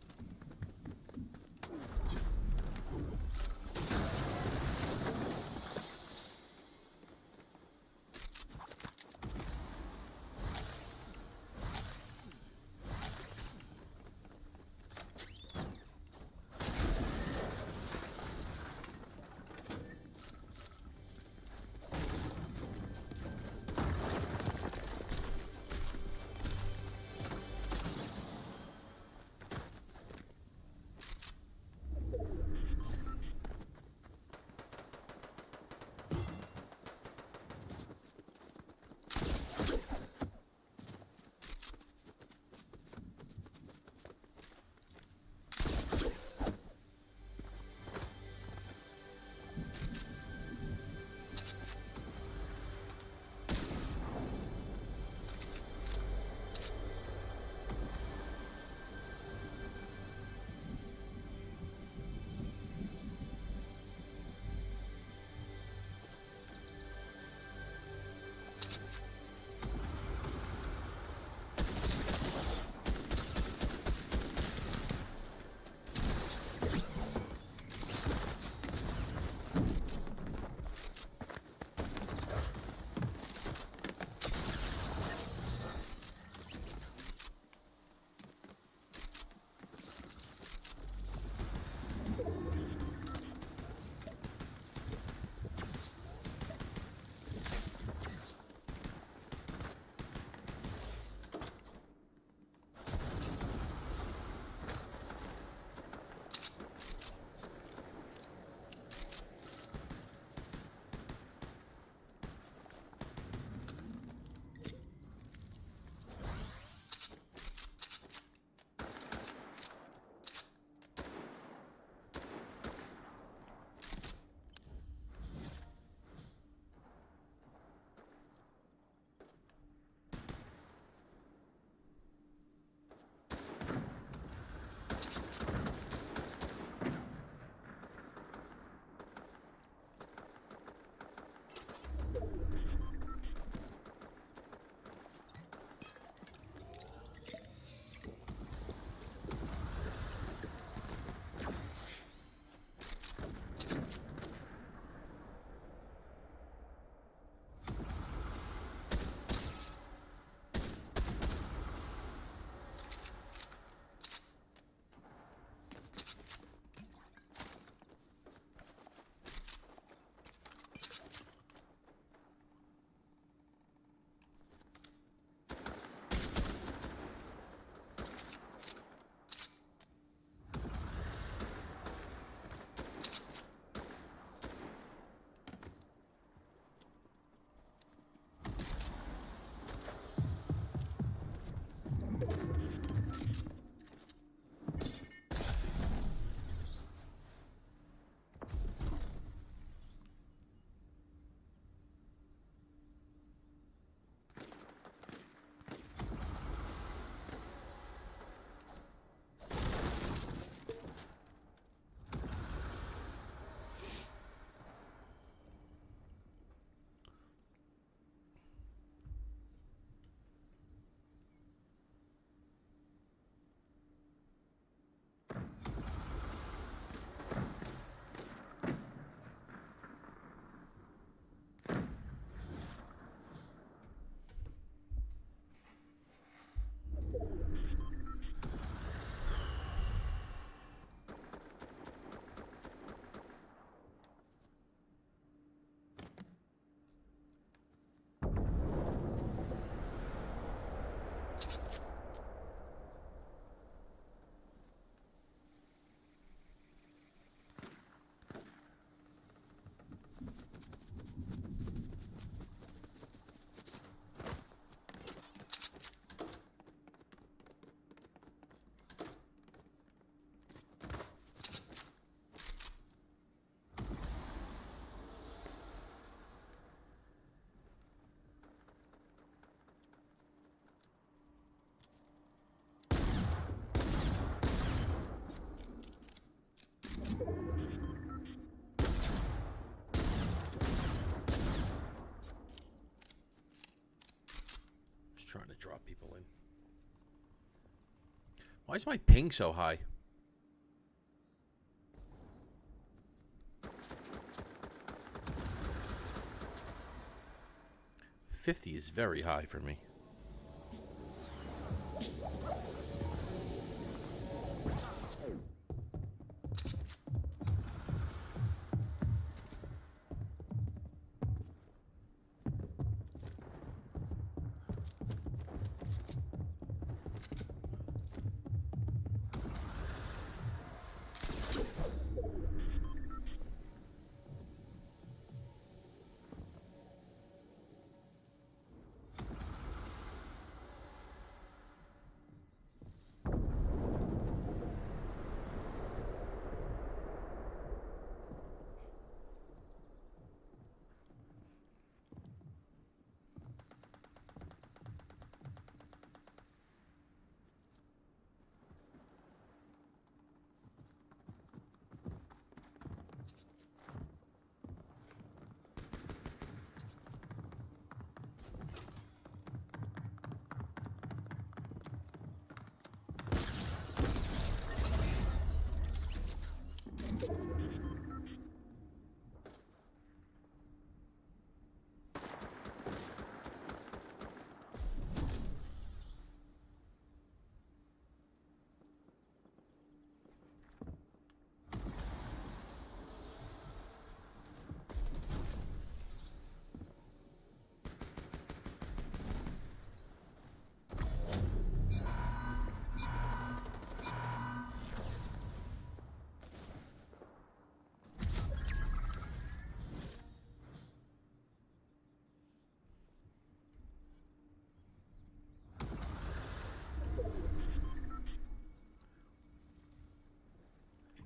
Trying to draw people in. Why is my ping so high? $50 is very high for me.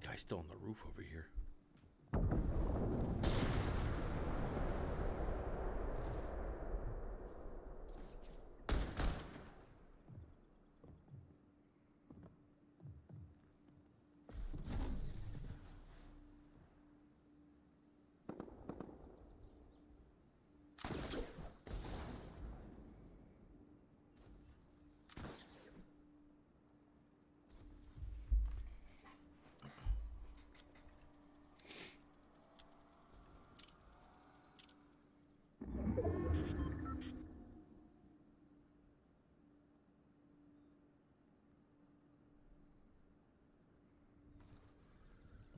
Guy's still on the roof over here.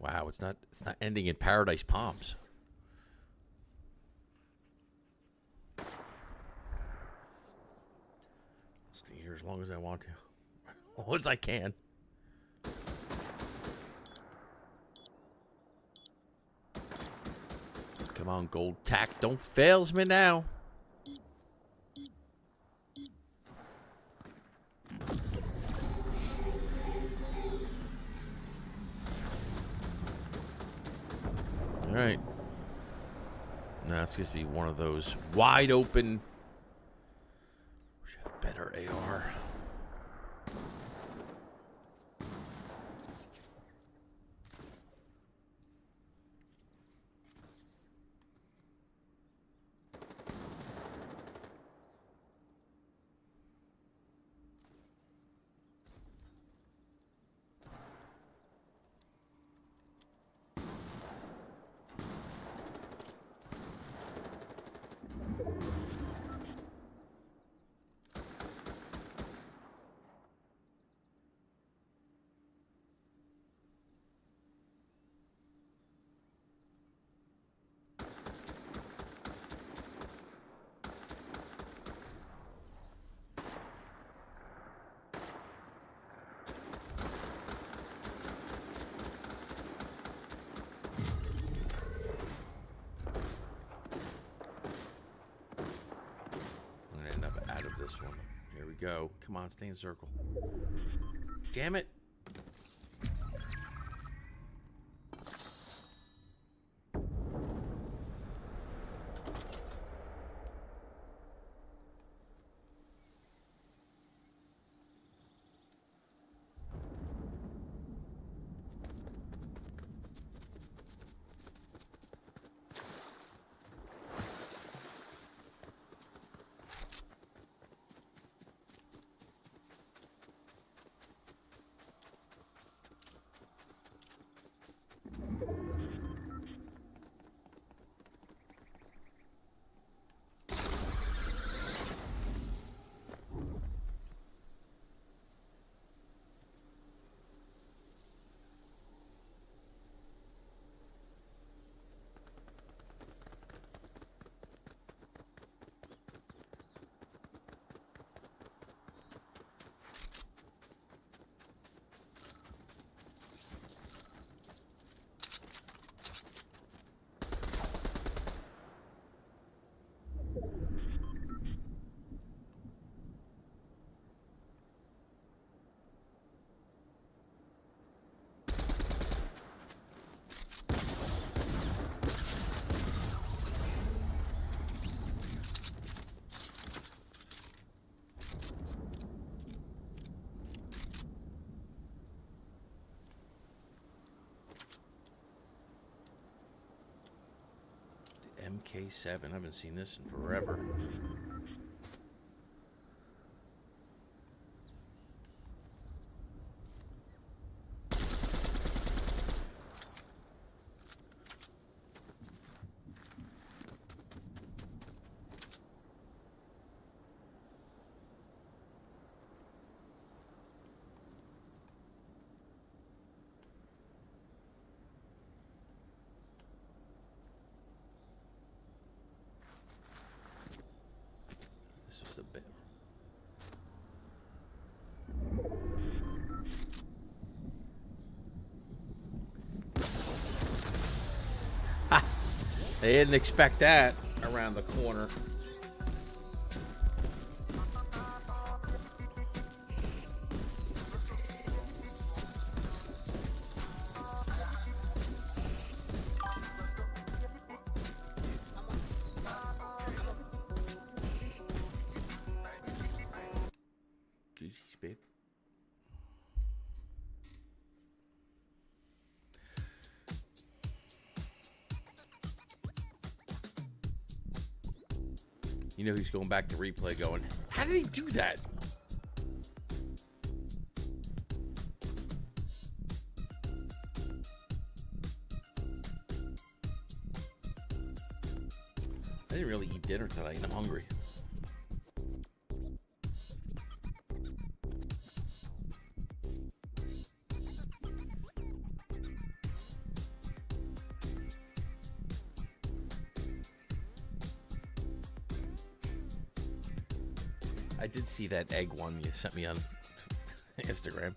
Wow, it's not ending in Paradise Palms. Stay here as long as I want to. As long as I can. Come on, gold tack. Don't fails me now. All right. Now it's going to be one of those wide open. Wish I had a better AR. This one. Here we go. Come on, stay in circle. Damn it. MK7. I haven't seen this in forever. This was a bit. Ha! They didn't expect that around the corner. GG's, babe. You know he's going back to replay going, how did he do that? I didn't really eat dinner tonight and I'm hungry. I did see that egg one you sent me on Instagram.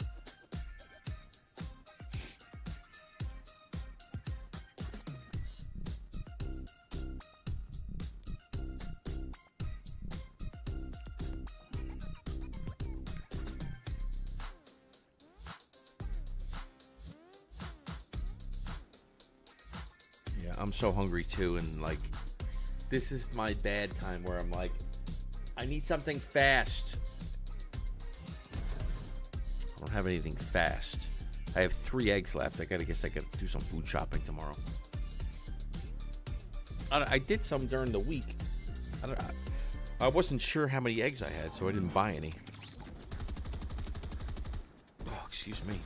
Yeah, I'm so hungry too, and like, this is my bad time where I'm like, I need something fast. I don't have anything fast. I have 3 eggs left. I guess I gotta do some food shopping tomorrow. I did some during the week. I wasn't sure how many eggs I had, so I didn't buy any. Oh, excuse me.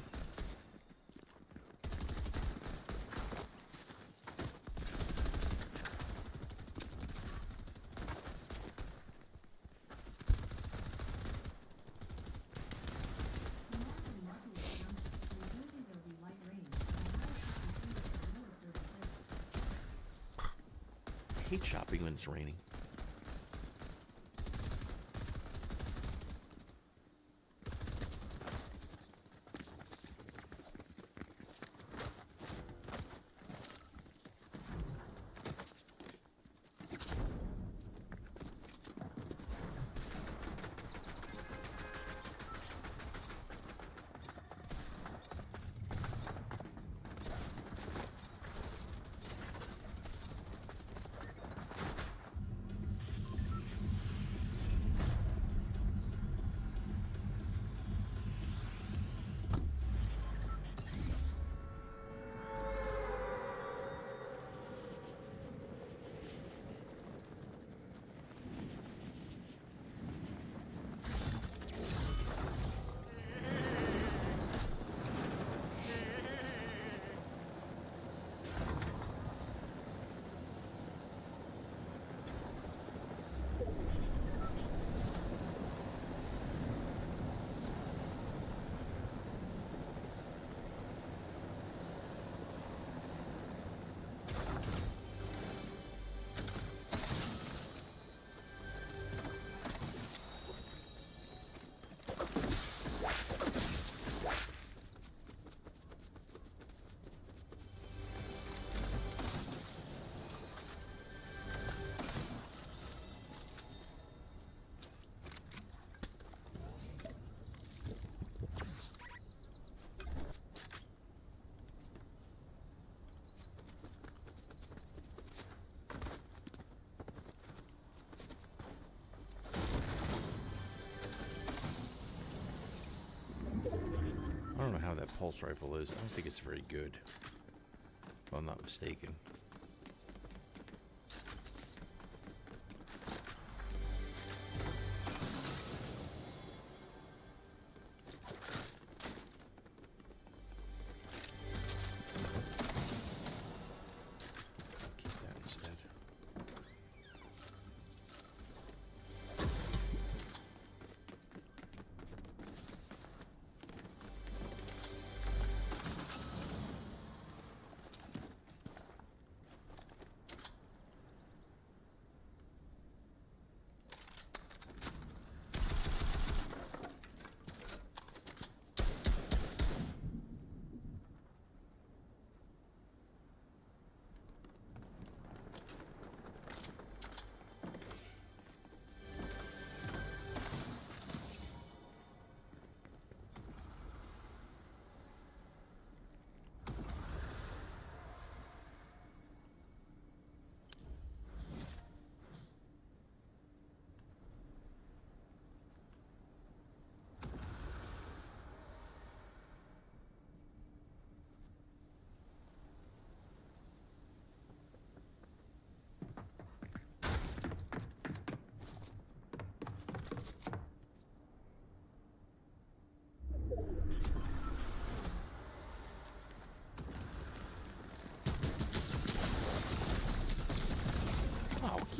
I hate shopping when it's raining. I don't know how that pulse rifle is. I don't think it's very good, if I'm not mistaken.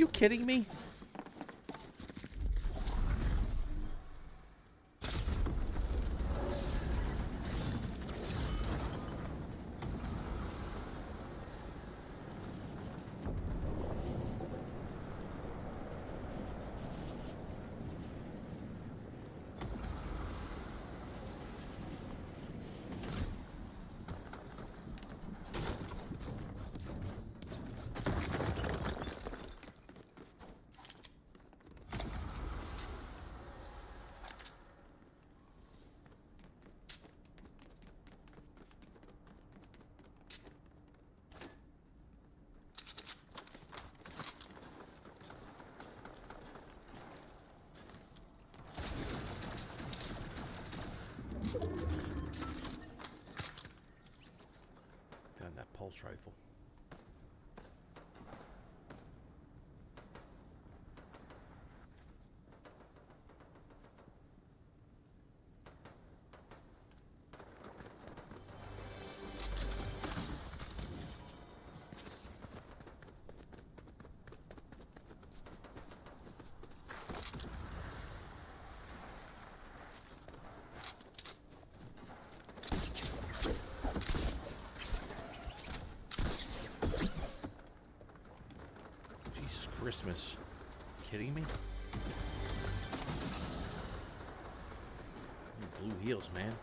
you kidding me? Found that pulse rifle. Christmas. Kidding me? Blue heels, man.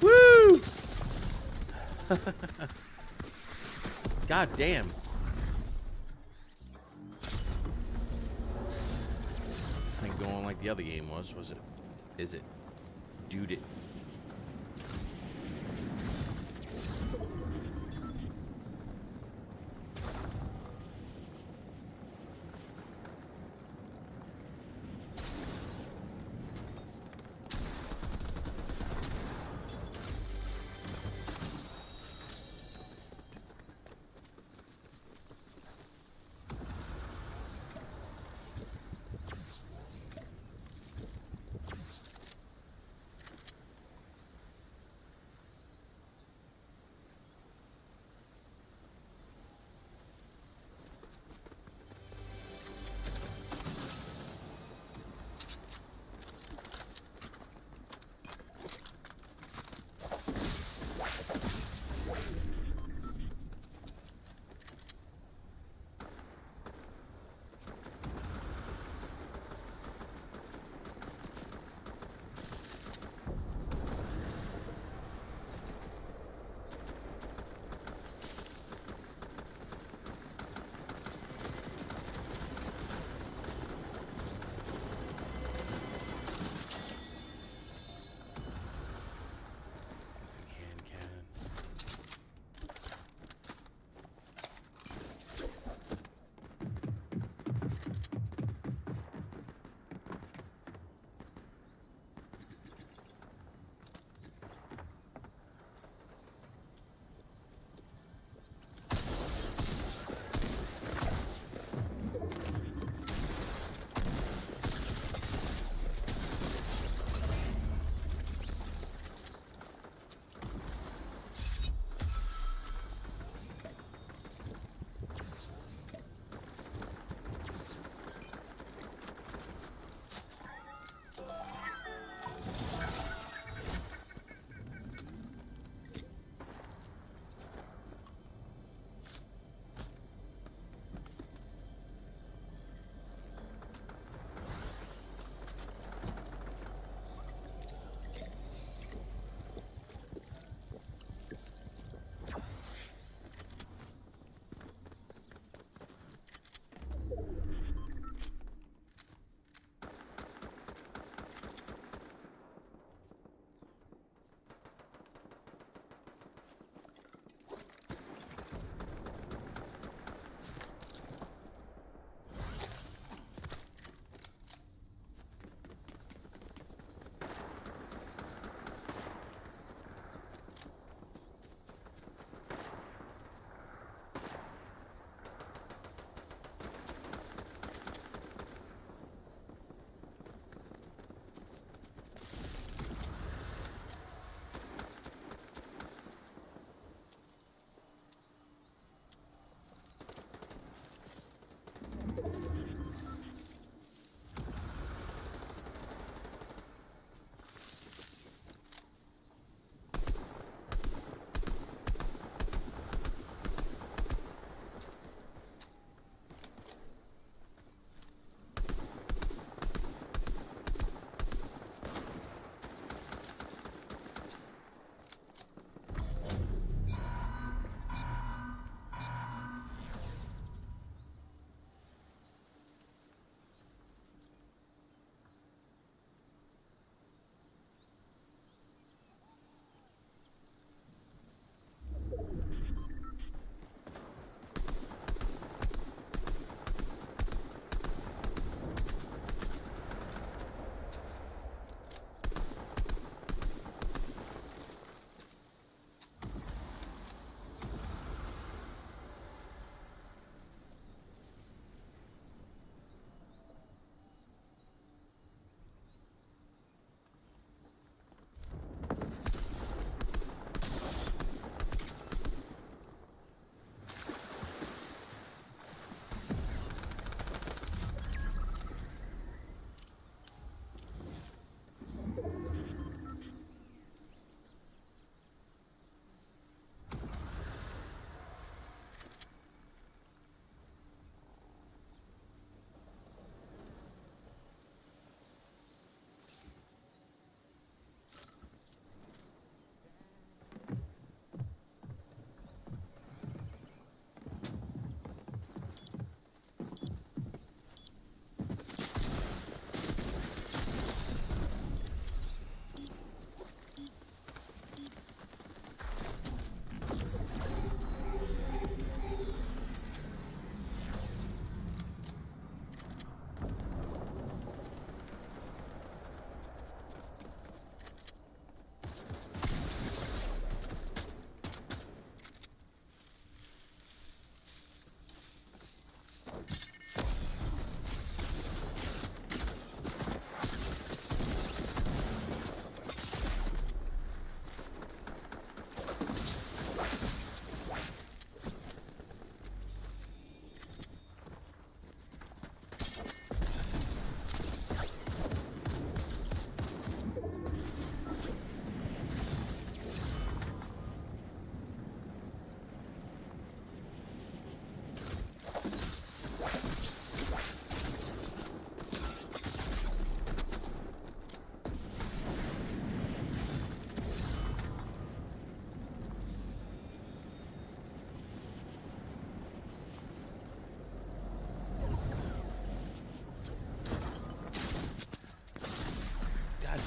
Woo! God damn. This ain't going like the other game was it? Is it? Dude it.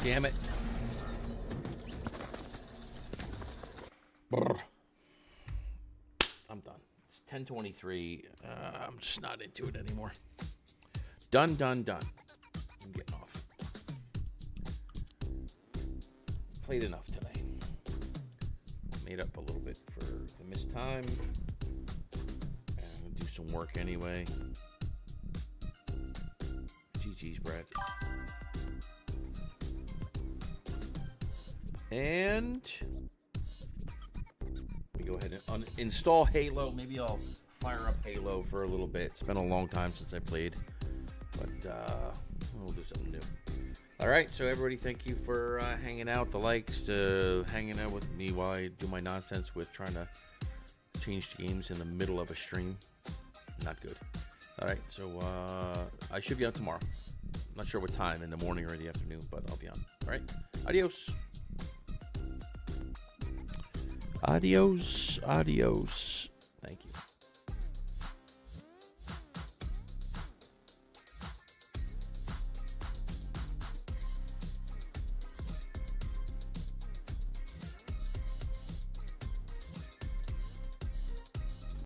Damn it. Brr. I'm done. It's 10:23. I'm just not into it anymore. Done. I'm getting off. Played enough today. Made up a little bit for the missed time. And do some work anyway. GG's, Brad. And let me go ahead and install Halo. Maybe I'll fire up Halo for a little bit. It's been a long time since I played, but we'll do something new. All right, so everybody, thank you for hanging out, the likes, hanging out with me while I do my nonsense with trying to change games in the middle of a stream. Not good. All right, so I should be on tomorrow. Not sure what time, in the morning or the afternoon, but I'll be on. All right, adios. Adios.